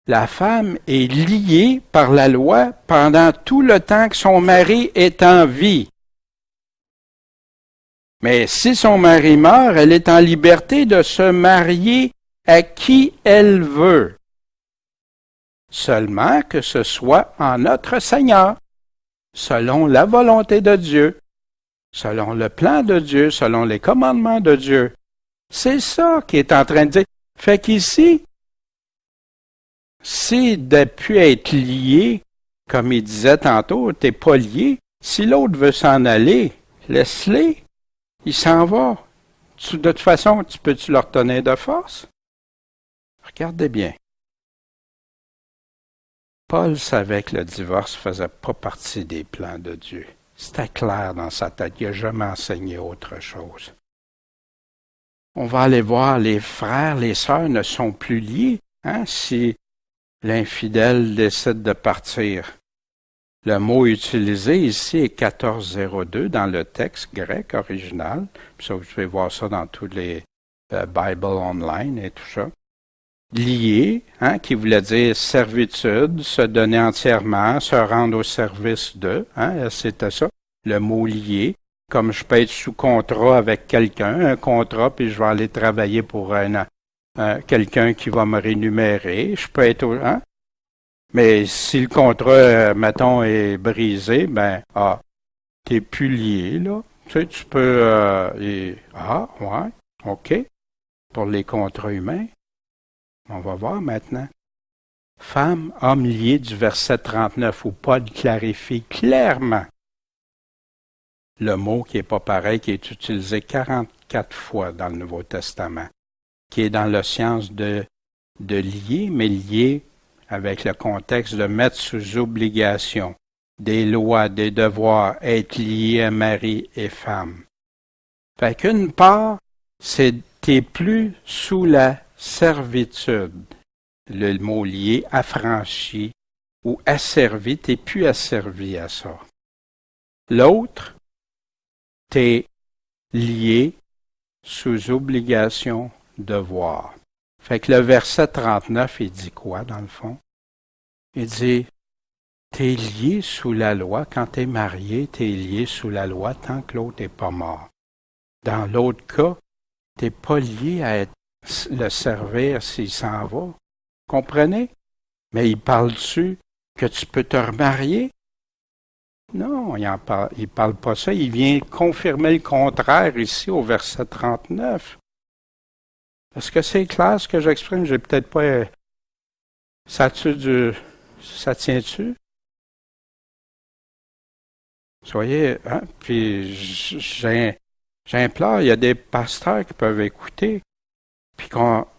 La femme est liée par la loi pendant tout le temps que son mari est en vie. Mais si son mari meurt, elle est en liberté de se marier à qui elle veut. Seulement que ce soit en notre Seigneur, selon la volonté de Dieu, selon le plan de Dieu, selon les commandements de Dieu. C'est ça qu'il est en train de dire. Fait qu'ici, si de pu être lié, comme il disait tantôt, t'es pas lié, si l'autre veut s'en aller, laisse-les. Il s'en va. De toute façon, peux-tu le retenir de force? Regardez bien. Paul savait que le divorce ne faisait pas partie des plans de Dieu. C'était clair dans sa tête. Il n'a jamais enseigné autre chose. On va aller voir, les frères, les sœurs ne sont plus liés si l'infidèle décide de partir. Le mot utilisé ici est 1402 dans le texte grec original. Puis ça, vous pouvez voir ça dans tous les Bible online et tout ça. Lié, qui voulait dire servitude, se donner entièrement, se rendre au service de, c'était ça, le mot lié. Comme je peux être sous contrat avec quelqu'un, un contrat, puis je vais aller travailler pour quelqu'un qui va me rémunérer. Je peux être, mais si le contrat, mettons, est brisé, t'es plus lié, là. Tu sais, tu peux, ouais, OK. Pour les contrats humains. On va voir maintenant. Femme, homme lié du verset 39 où Paul clarifie clairement le mot qui n'est pas pareil, qui est utilisé 44 fois dans le Nouveau Testament, qui est dans le sens de lier, mais lié avec le contexte de mettre sous obligation des lois, des devoirs, être lié à mari et femme. Fait qu'une part, t'es plus sous la servitude. Le mot lié, affranchi ou asservi, t'es plus asservi à ça. L'autre, t'es lié sous obligation, devoir. Fait que le verset 39, il dit quoi dans le fond? Il dit, t'es lié sous la loi, quand t'es marié, t'es lié sous la loi tant que l'autre n'est pas mort. Dans l'autre cas, t'es pas lié à le servir s'il s'en va. Comprenez? Mais il parle-tu que tu peux te remarier? Non, il parle pas ça. Il vient confirmer le contraire ici au verset 39. Est-ce que c'est clair ce que j'exprime? J'ai peut-être pas... Ça tient-tu? Soyez... Puis j'implore, il y a des pasteurs qui peuvent écouter, puis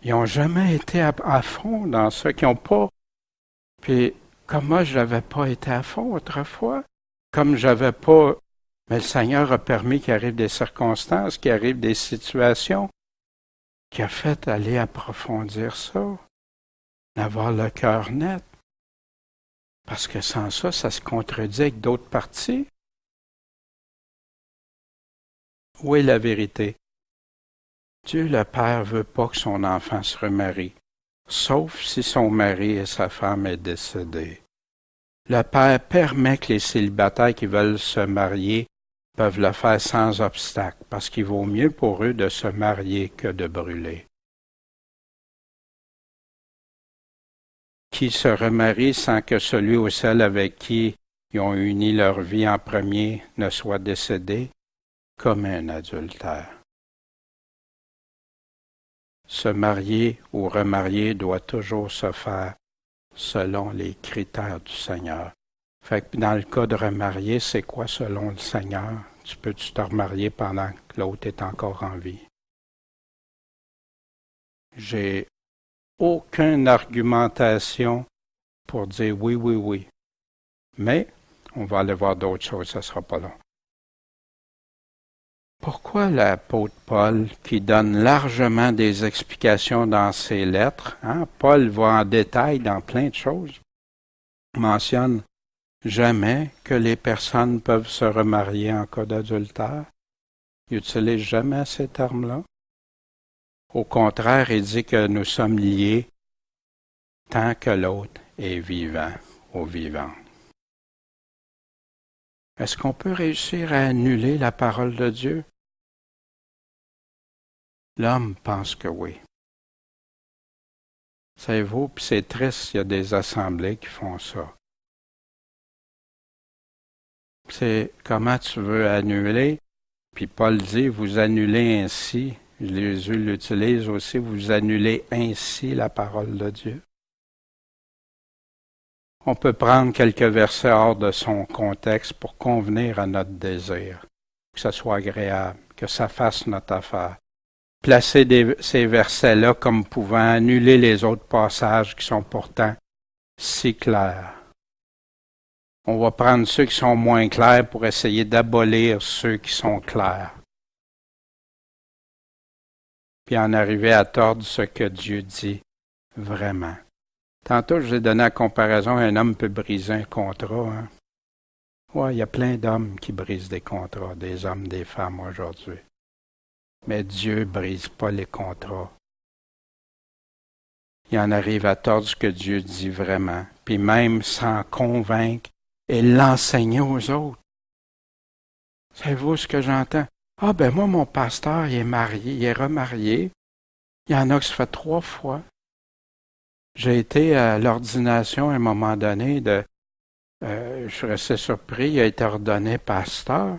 ils n'ont jamais été à fond dans ça, qui n'ont pas... Puis comme moi, je n'avais pas été à fond autrefois, comme j'avais pas... Mais le Seigneur a permis qu'il arrive des circonstances, qu'il arrive des situations, qui a fait aller approfondir ça, d'avoir le cœur net. Parce que sans ça, ça se contredit avec d'autres parties. Où est la vérité? Dieu le Père veut pas que son enfant se remarie, sauf si son mari et sa femme est décédés. Le Père permet que les célibataires qui veulent se marier peuvent le faire sans obstacle, parce qu'il vaut mieux pour eux de se marier que de brûler. Qui se remarie sans que celui ou celle avec qui ils ont uni leur vie en premier ne soit décédé, comme un adultère. Se marier ou remarier doit toujours se faire selon les critères du Seigneur. Fait que dans le cas de remarier, c'est quoi selon le Seigneur? Peux-tu te remarier pendant que l'autre est encore en vie? J'ai aucune argumentation pour dire oui, oui, oui. Mais on va aller voir d'autres choses, ça ne sera pas long. Pourquoi l'apôtre Paul, qui donne largement des explications dans ses lettres, Paul va en détail dans plein de choses, mentionne jamais que les personnes peuvent se remarier en cas d'adultère? Il n'utilise jamais ces termes-là. Au contraire, il dit que nous sommes liés tant que l'autre est vivant ou vivant. Est-ce qu'on peut réussir à annuler la parole de Dieu? L'homme pense que oui. Savez-vous, puis c'est triste, il y a des assemblées qui font ça. C'est comment tu veux annuler, puis Paul dit, vous annulez ainsi, Jésus l'utilise aussi, vous annulez ainsi la parole de Dieu. On peut prendre quelques versets hors de son contexte pour convenir à notre désir, que ça soit agréable, que ça fasse notre affaire. Placer ces versets-là comme pouvant annuler les autres passages qui sont pourtant si clairs. On va prendre ceux qui sont moins clairs pour essayer d'abolir ceux qui sont clairs. Puis en arriver à tordre ce que Dieu dit vraiment. Tantôt, je vous ai donné la comparaison, un homme peut briser un contrat. Oui, il y a plein d'hommes qui brisent des contrats, des hommes, des femmes aujourd'hui. Mais Dieu ne brise pas les contrats. Il en arrive à tordre ce que Dieu dit vraiment, puis même s'en convaincre et l'enseigner aux autres. Savez-vous ce que j'entends? Ah ben moi, mon pasteur, il est marié, il est remarié. Il y en a qui se fait 3 fois. J'ai été à l'ordination à un moment donné je suis resté surpris, il a été ordonné pasteur.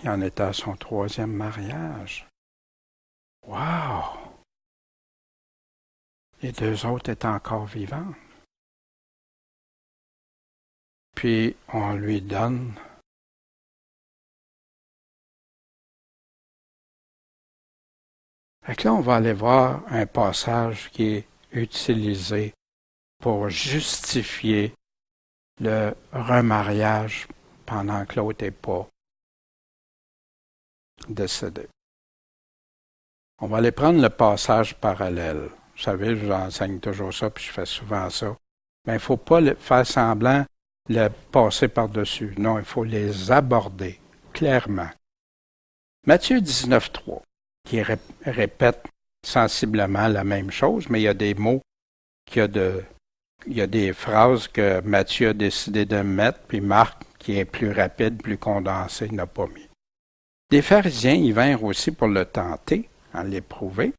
Il en était à son 3e mariage. Wow! Les 2 autres étaient encore vivants. Puis on lui donne fait que là, on va aller voir un passage qui est utilisé pour justifier le remariage pendant que l'autre n'est pas décédé. On va aller prendre le passage parallèle. Vous savez, je vous enseigne toujours ça, puis je fais souvent ça. Mais il ne faut pas faire semblant le passer par-dessus. Non, il faut les aborder clairement. Matthieu 19,3, qui répète sensiblement la même chose, mais il y a des mots, il y a des phrases que Matthieu a décidé de mettre, puis Marc, qui est plus rapide, plus condensé, n'a pas mis. Des pharisiens y vinrent aussi pour le tenter, en l'éprouver,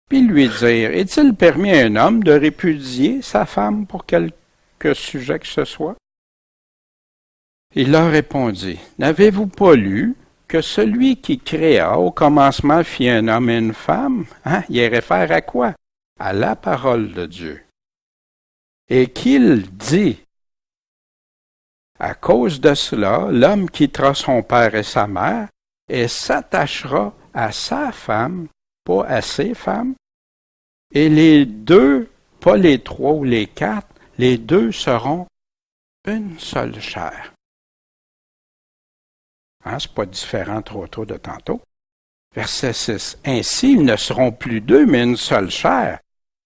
puis lui dire, est-il permis à un homme de répudier sa femme pour quelque sujet que ce soit? Il leur répondit, n'avez-vous pas lu que celui qui créa au commencement fit un homme et une femme? Il réfère à quoi? À la parole de Dieu. Et qu'il dit, à cause de cela, l'homme quittera son père et sa mère et s'attachera à sa femme, pas à ses femmes, et les 2, pas les 3 ou les 4, les 2 seront une seule chair. C'est pas différent trop tôt de tantôt. Verset 6. Ainsi, ils ne seront plus 2, mais une seule chair.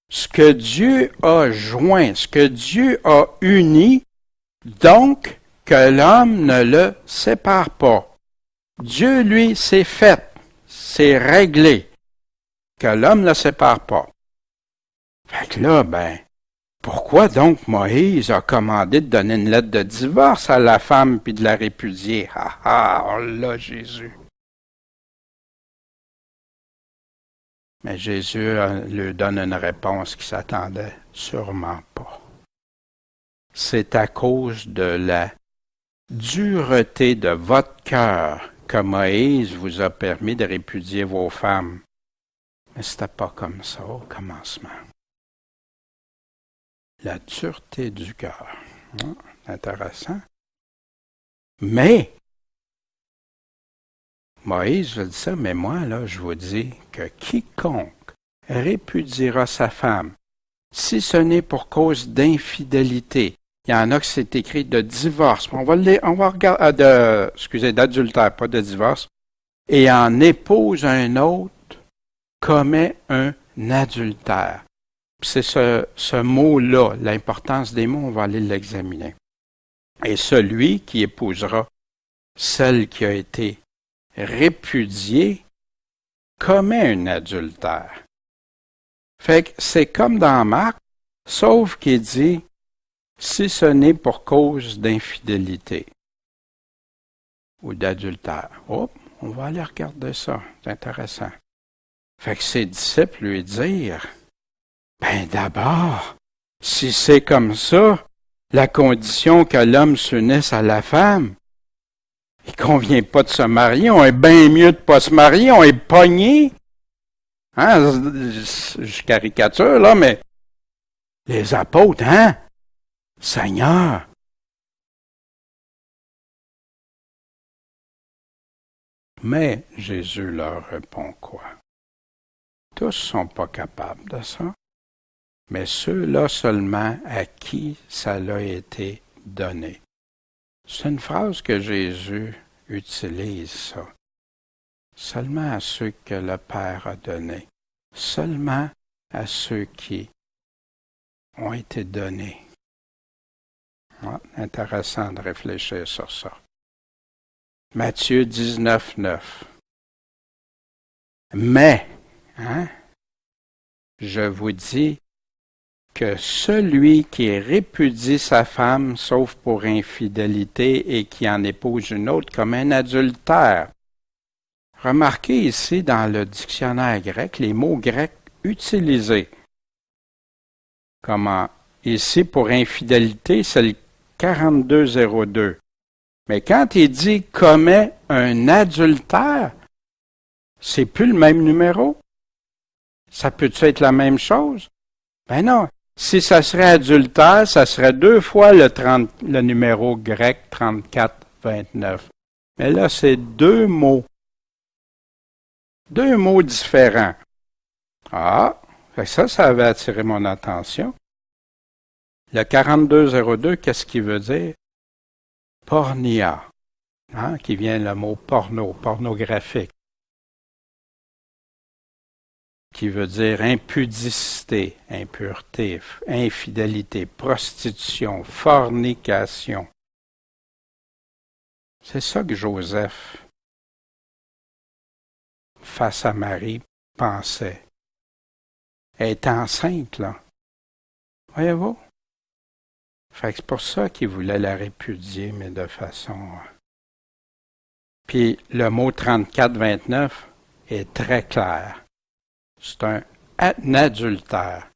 Ce que Dieu a joint, ce que Dieu a uni, donc que l'homme ne le sépare pas. Dieu, lui, c'est fait, c'est réglé, que l'homme ne le sépare pas. Fait que là, pourquoi donc Moïse a commandé de donner une lettre de divorce à la femme puis de la répudier? Oh là, Jésus! Mais Jésus lui donne une réponse qui s'attendait sûrement pas. C'est à cause de la dureté de votre cœur que Moïse vous a permis de répudier vos femmes. Mais c'était pas comme ça au commencement. La dureté du cœur. Intéressant. Mais, Moïse vous dit ça, mais moi, là, je vous dis que quiconque répudiera sa femme si ce n'est pour cause d'infidélité. Il y en a que c'est écrit de divorce. On va regarder, excusez, d'adultère, pas de divorce. Et en épouse un autre, commet un adultère. C'est ce mot-là, l'importance des mots, on va aller l'examiner. Et celui qui épousera celle qui a été répudiée commet un adultère. Fait que c'est comme dans Marc, sauf qu'il dit si ce n'est pour cause d'infidélité ou d'adultère. Oh, on va aller regarder ça, c'est intéressant. Fait que ses disciples lui dirent, ben d'abord, si c'est comme ça, la condition que l'homme s'unisse à la femme, il convient pas de se marier, on est bien mieux de pas se marier, on est pogné. Hein, je caricature là, mais les apôtres, hein? Seigneur! Mais Jésus leur répond quoi? Tous ne sont pas capables de ça, mais ceux-là seulement à qui ça l'a été donné. C'est une phrase que Jésus utilise, ça. Seulement à ceux que le Père a donnés. Seulement à ceux qui ont été donnés. Ouais, intéressant de réfléchir sur ça. Matthieu 19, 9. Mais, je vous dis que celui qui répudie sa femme, sauf pour infidélité, et qui en épouse une autre comme un adultère. Remarquez ici dans le dictionnaire grec les mots grecs utilisés. Comment? Ici, pour infidélité, c'est le 4202. Mais quand il dit commet un adultère, c'est plus le même numéro. Ça peut-tu être la même chose? Ben non. Si ça serait adultère, ça serait 2 fois le numéro grec 3429. Mais là, c'est 2 mots. 2 mots différents. Ah, ça avait attiré mon attention. Le 4202, qu'est-ce qu'il veut dire? Pornia, qui vient le mot porno, pornographique, qui veut dire impudicité, impureté, infidélité, prostitution, fornication. C'est ça que Joseph, face à Marie, pensait. Elle est enceinte, là. Voyez-vous? Fait que c'est pour ça qu'il voulait la répudier, mais de façon... Puis le mot 3429 est très clair. C'est un adultère.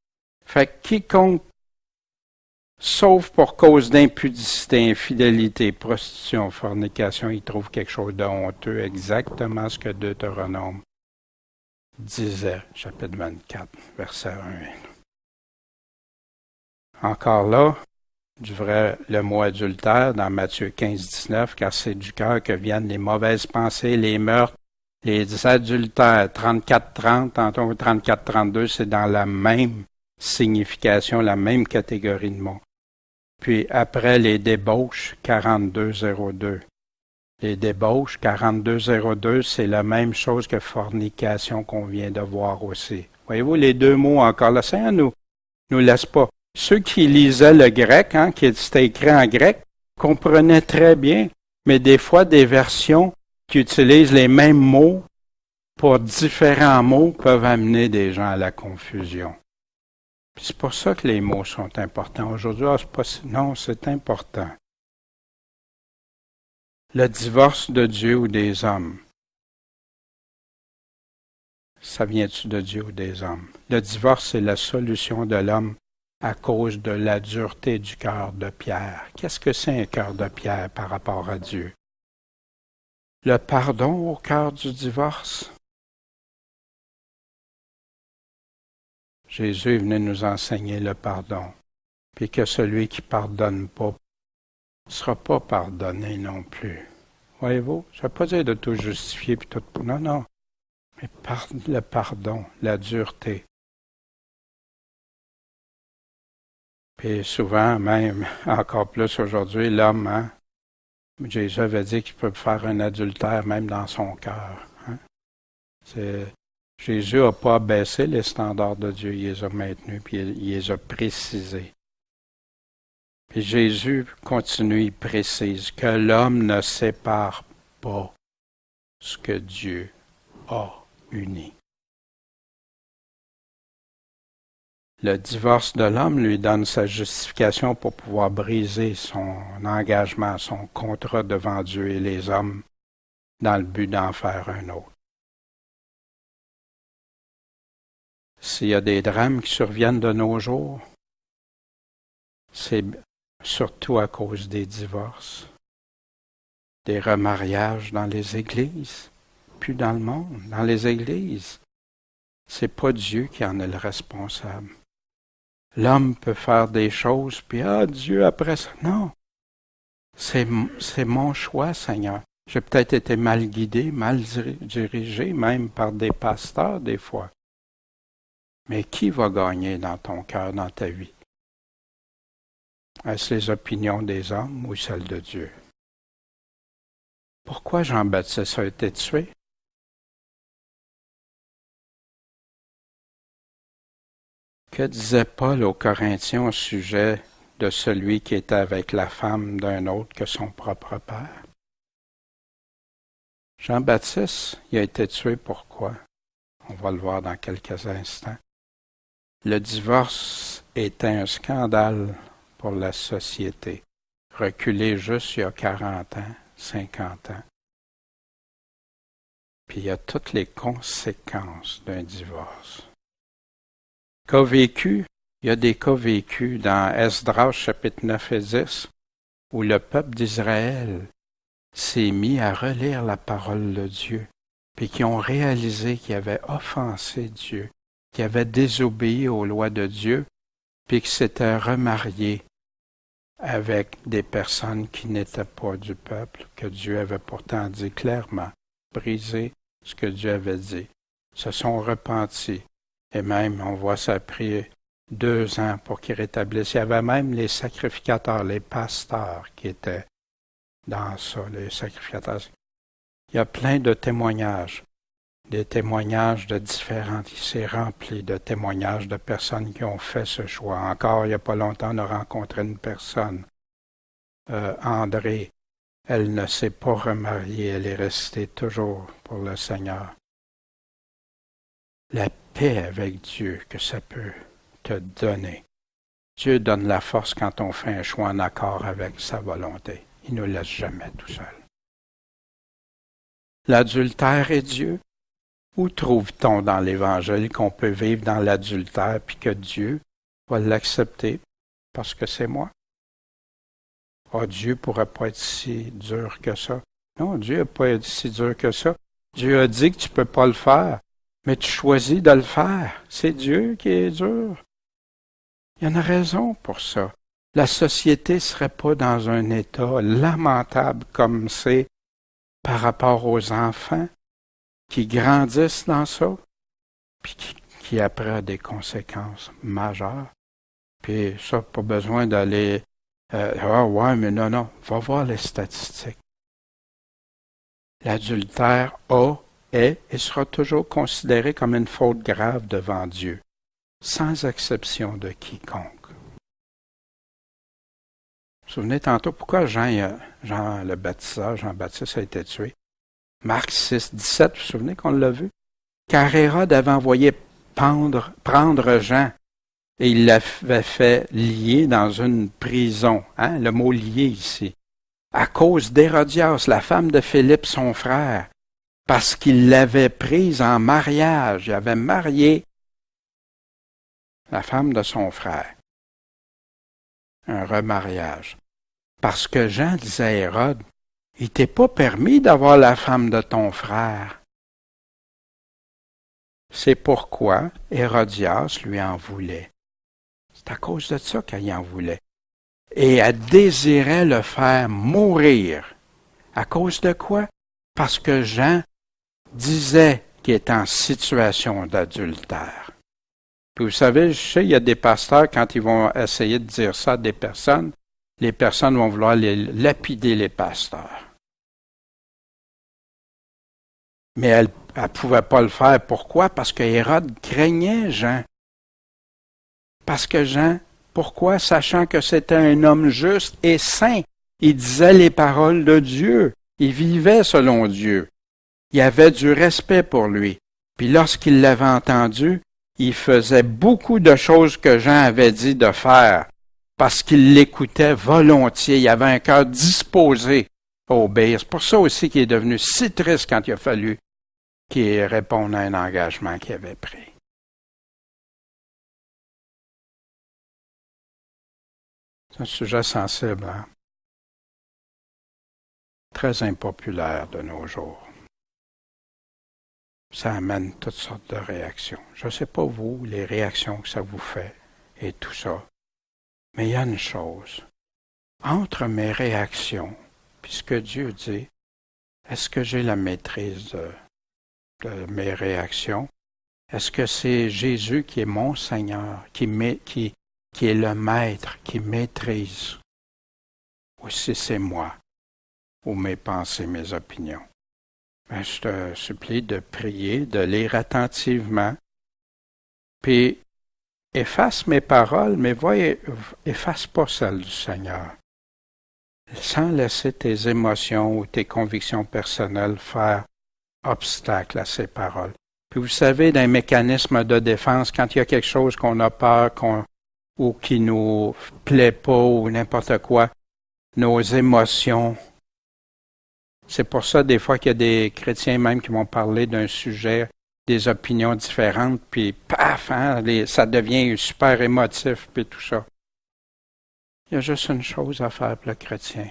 Fait que quiconque, sauf pour cause d'impudicité, infidélité, prostitution, fornication, il trouve quelque chose de honteux, exactement ce que Deutéronome disait, chapitre 24, verset 1. Encore là, du vrai le mot adultère dans Matthieu 15, 19, car c'est du cœur que viennent les mauvaises pensées, les meurtres, les adultères. 34, 30, tantôt 34, 32, c'est dans la même signification, la même catégorie de mots. Puis après les débauches, 42, 02. Les débauches, 42, 02, c'est la même chose que fornication qu'on vient de voir aussi. Voyez-vous, les 2 mots encore, le Seigneur nous laisse pas. Ceux qui lisaient le grec, qui était écrit en grec, comprenaient très bien, mais des fois, des versions qui utilisent les mêmes mots pour différents mots peuvent amener des gens à la confusion. Puis c'est pour ça que les mots sont importants. Aujourd'hui, non, c'est important. Le divorce de Dieu ou des hommes. Ça vient-tu de Dieu ou des hommes? Le divorce, c'est la solution de l'homme à cause de la dureté du cœur de Pierre. Qu'est-ce que c'est un cœur de Pierre par rapport à Dieu? Le pardon au cœur du divorce. Jésus est venu nous enseigner le pardon, puis que celui qui pardonne pas ne sera pas pardonné non plus. Voyez-vous? Ça ne veut pas dire de tout justifier, puis tout... Non, non. Mais le pardon, la dureté. Puis souvent, même, encore plus aujourd'hui, l'homme, hein, Jésus avait dit qu'il peut faire un adultère même dans son cœur. Hein. Jésus n'a pas baissé les standards de Dieu, il les a maintenus, puis il les a précisés. Puis Jésus continue, il précise que l'homme ne sépare pas ce que Dieu a uni. Le divorce de l'homme lui donne sa justification pour pouvoir briser son engagement, son contrat devant Dieu et les hommes dans le but d'en faire un autre. S'il y a des drames qui surviennent de nos jours, c'est surtout à cause des divorces, des remariages dans les églises, puis dans le monde, dans les églises. C'est pas Dieu qui en est le responsable. L'homme peut faire des choses, puis Dieu après ça. Non, c'est mon choix, Seigneur. J'ai peut-être été mal guidé, mal dirigé, même par des pasteurs des fois. Mais qui va gagner dans ton cœur, dans ta vie? Est-ce les opinions des hommes ou celles de Dieu? Pourquoi Jean-Baptiste a été tué? Que disait Paul aux Corinthiens au sujet de celui qui était avec la femme d'un autre que son propre père? Jean-Baptiste, il a été tué pourquoi? On va le voir dans quelques instants. Le divorce était un scandale pour la société, reculé juste il y a 40 ans, 50 ans. Puis il y a toutes les conséquences d'un divorce. Cas vécu, il y a des cas vécus dans Esdras chapitre 9 et 10, où le peuple d'Israël s'est mis à relire la parole de Dieu, puis qui ont réalisé qu'ils avaient offensé Dieu, qu'ils avaient désobéi aux lois de Dieu, puis qu'ils s'étaient remariés avec des personnes qui n'étaient pas du peuple, que Dieu avait pourtant dit clairement, brisé ce que Dieu avait dit, se sont repentis. Et même, on voit, ça a pris 2 ans pour qu'ils rétablissent. Il y avait même les sacrificateurs, les pasteurs qui étaient dans ça, les sacrificateurs. Il y a plein de témoignages, des témoignages de différents. Il s'est rempli de témoignages de personnes qui ont fait ce choix. Encore, il n'y a pas longtemps, on a rencontré une personne, André. Elle ne s'est pas remariée, elle est restée toujours pour le Seigneur. La paix avec Dieu que ça peut te donner. Dieu donne la force quand on fait un choix en accord avec sa volonté. Il ne nous laisse jamais tout seul. L'adultère est Dieu. Où trouve-t-on dans l'Évangile qu'on peut vivre dans l'adultère puis que Dieu va l'accepter parce que c'est moi? Dieu ne pourrait pas être si dur que ça. Non, Dieu n'a pas été si dur que ça. Dieu a dit que tu ne peux pas le faire. Mais tu choisis de le faire. C'est Dieu qui est dur. Il y en a raison pour ça. La société ne serait pas dans un état lamentable comme c'est par rapport aux enfants qui grandissent dans ça, puis qui après a des conséquences majeures. Puis ça, pas besoin d'aller ouais, mais non, va voir les statistiques. L'adultère est et sera toujours considéré comme une faute grave devant Dieu, sans exception de quiconque. Vous vous souvenez tantôt pourquoi Jean le baptiseur, Jean-Baptiste a été tué? Marc 6, 17, vous vous souvenez qu'on l'a vu? Car Hérode avait envoyé prendre Jean et il l'avait fait lier dans une prison. Hein? Le mot lier ici. À cause d'Hérodias, la femme de Philippe, son frère. Parce qu'il l'avait prise en mariage. Il avait marié la femme de son frère. Un remariage. Parce que Jean disait à Hérode, il t'est pas permis d'avoir la femme de ton frère. C'est pourquoi Hérodias lui en voulait. C'est à cause de ça qu'elle en voulait. Et elle désirait le faire mourir. À cause de quoi? Parce que Jean disait qu'il était en situation d'adultère. Puis vous savez, je sais, il y a des pasteurs, quand ils vont essayer de dire ça à des personnes, les personnes vont vouloir lapider les pasteurs. Mais elle ne pouvait pas le faire. Pourquoi? Parce que Hérode craignait Jean. Parce que Jean, pourquoi? Sachant que c'était un homme juste et saint, il disait les paroles de Dieu. Il vivait selon Dieu. Il y avait du respect pour lui. Puis lorsqu'il l'avait entendu, il faisait beaucoup de choses que Jean avait dit de faire parce qu'il l'écoutait volontiers. Il avait un cœur disposé à obéir. C'est pour ça aussi qu'il est devenu si triste quand il a fallu qu'il réponde à un engagement qu'il avait pris. C'est un sujet sensible, hein? Très impopulaire de nos jours. Ça amène toutes sortes de réactions. Je ne sais pas vous, les réactions que ça vous fait et tout ça. Mais il y a une chose. Entre mes réactions puis ce que Dieu dit, est-ce que j'ai la maîtrise de mes réactions? Est-ce que c'est Jésus qui est mon Seigneur, qui est le Maître, qui maîtrise? Ou si c'est moi, ou mes pensées, mes opinions? Ben, je te supplie de prier, de lire attentivement, puis efface mes paroles, mais efface pas celles du Seigneur, sans laisser tes émotions ou tes convictions personnelles faire obstacle à ces paroles. Puis vous savez, d'un mécanisme de défense, quand il y a quelque chose qu'on a peur ou qui nous plaît pas ou n'importe quoi, nos émotions. C'est pour ça, des fois, qu'il y a des chrétiens même qui vont parler d'un sujet, des opinions différentes, puis paf, hein, ça devient super émotif, puis tout ça. Il y a juste une chose à faire pour le chrétien.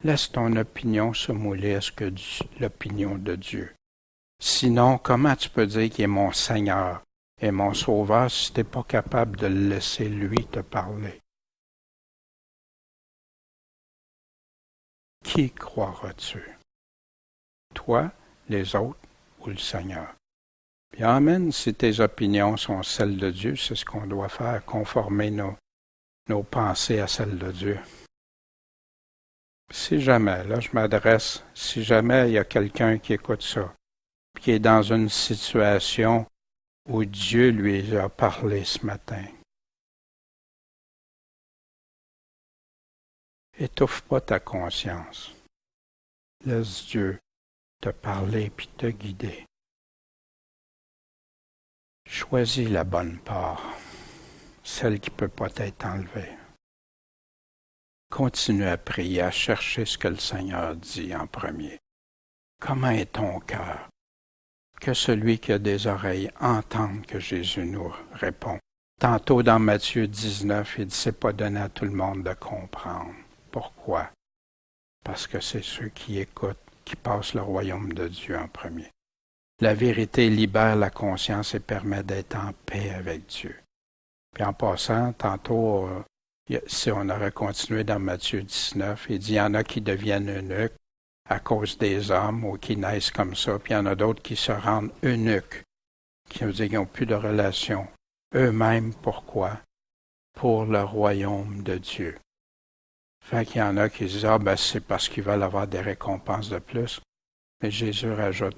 Laisse ton opinion se mouler à ce que l'opinion de Dieu. Sinon, comment tu peux dire qu'il est mon Seigneur et mon Sauveur si tu n'es pas capable de le laisser lui te parler? Qui croiras-tu? Toi, les autres ou le Seigneur? Puis amen, si tes opinions sont celles de Dieu, c'est ce qu'on doit faire, conformer nos pensées à celles de Dieu. Si jamais, là je m'adresse, si jamais il y a quelqu'un qui écoute ça, puis qui est dans une situation où Dieu lui a parlé ce matin, étouffe pas ta conscience. Laisse Dieu te parler puis te guider. Choisis la bonne part, celle qui ne peut pas être enlevée. Continue à prier, à chercher ce que le Seigneur dit en premier. Comment est ton cœur? Que celui qui a des oreilles entende que Jésus nous répond. Tantôt dans Matthieu 19, il dit, c'est pas donné à tout le monde de comprendre. Pourquoi? Parce que c'est ceux qui écoutent, qui passent le royaume de Dieu en premier. La vérité libère la conscience et permet d'être en paix avec Dieu. Puis en passant, tantôt, si on aurait continué dans Matthieu 19, il dit, il y en a qui deviennent eunuques à cause des hommes ou qui naissent comme ça, puis il y en a d'autres qui se rendent eunuques, qui veut dire qu'ils n'ont plus de relation. Eux-mêmes, pourquoi? Pour le royaume de Dieu. Fait qu'il y en a qui disent, c'est parce qu'ils veulent avoir des récompenses de plus. Mais Jésus rajoute,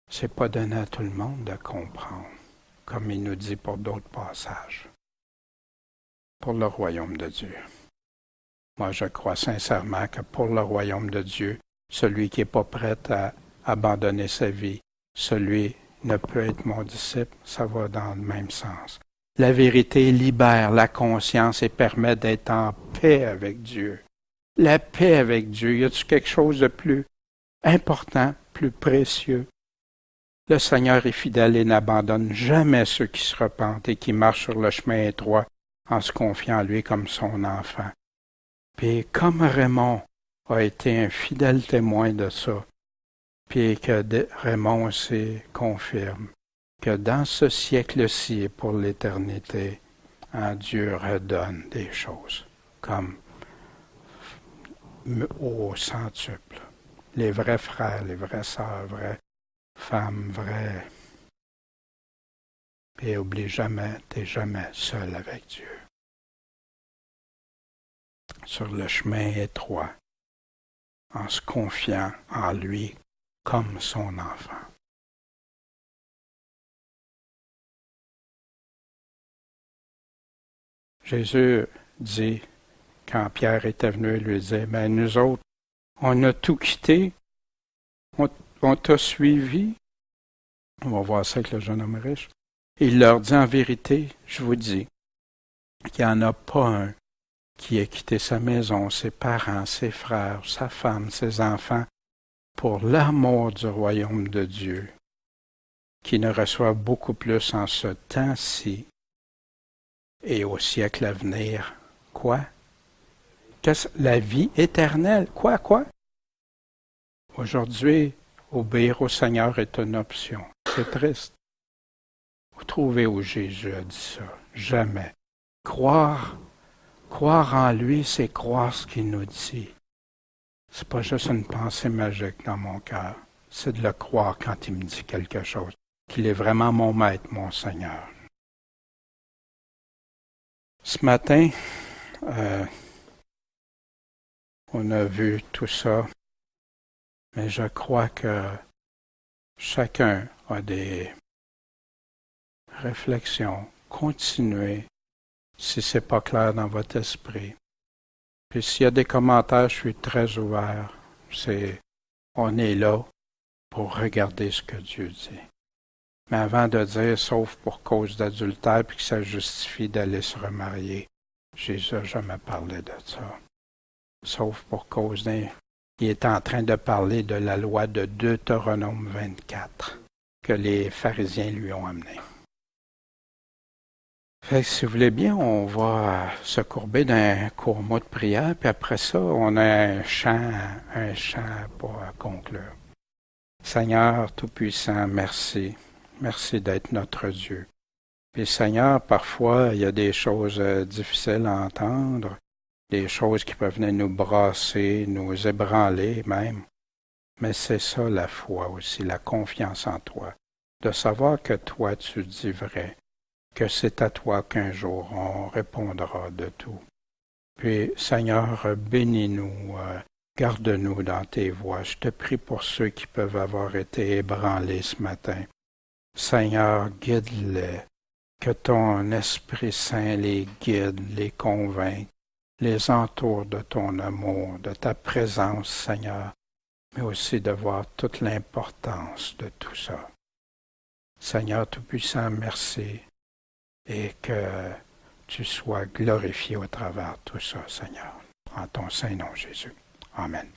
c'est pas donné à tout le monde de comprendre, comme il nous dit pour d'autres passages. Pour le royaume de Dieu. Moi, je crois sincèrement que pour le royaume de Dieu, celui qui n'est pas prêt à abandonner sa vie, celui ne peut être mon disciple, ça va dans le même sens. La vérité libère la conscience et permet d'être en paix avec Dieu. La paix avec Dieu, y a-t-il quelque chose de plus important, plus précieux? Le Seigneur est fidèle et n'abandonne jamais ceux qui se repentent et qui marchent sur le chemin étroit en se confiant en lui comme son enfant. Puis comme Raymond a été un fidèle témoin de ça, puis que Raymond aussi confirme que dans ce siècle-ci et pour l'éternité, Dieu redonne des choses comme au centuple. Les vrais frères, les vraies sœurs, vraies femmes, vrais Puis oublie jamais, tu n'es jamais seul avec Dieu. Sur le chemin étroit, en se confiant en lui comme son enfant. Jésus dit, quand Pierre était venu, il lui disait, ben nous autres, on a tout quitté, on t'a suivi. On va voir ça avec le jeune homme riche. Il leur dit en vérité, je vous dis, qu'il n'y en a pas un qui ait quitté sa maison, ses parents, ses frères, sa femme, ses enfants, pour l'amour du royaume de Dieu, qui ne reçoit beaucoup plus en ce temps-ci et au siècle à venir. Quoi? La vie éternelle. Quoi? Aujourd'hui, obéir au Seigneur est une option. C'est triste. Vous trouvez où Jésus a dit ça? Jamais. Croire en lui, c'est croire ce qu'il nous dit. C'est pas juste une pensée magique dans mon cœur. C'est de le croire quand il me dit quelque chose. Qu'il est vraiment mon maître, mon Seigneur. Ce matin, on a vu tout ça, mais je crois que chacun a des réflexions. Continuez si ce n'est pas clair dans votre esprit. Puis s'il y a des commentaires, je suis très ouvert. On est là pour regarder ce que Dieu dit. Mais avant de dire, sauf pour cause d'adultère, puis que ça justifie d'aller se remarier, Jésus n'a jamais parlé de ça. Sauf pour cause d'un... Il est en train de parler de la loi de Deutéronome 24 que les pharisiens lui ont amenée. Fait que si vous voulez bien, on va se courber d'un court mot de prière, puis après ça, on a un chant pour conclure. Seigneur Tout-Puissant, merci. Merci d'être notre Dieu. Puis Seigneur, parfois, il y a des choses difficiles à entendre, des choses qui peuvent venir nous brasser, nous ébranler même. Mais c'est ça la foi aussi, la confiance en toi, de savoir que toi tu dis vrai, que c'est à toi qu'un jour on répondra de tout. Puis Seigneur, bénis-nous, garde-nous dans tes voies. Je te prie pour ceux qui peuvent avoir été ébranlés ce matin. Seigneur, guide-les, que ton Esprit Saint les guide, les convainc, les entoure de ton amour, de ta présence, Seigneur, mais aussi de voir toute l'importance de tout ça. Seigneur Tout-Puissant, merci, et que tu sois glorifié au travers de tout ça, Seigneur. En ton Saint-Nom, Jésus. Amen.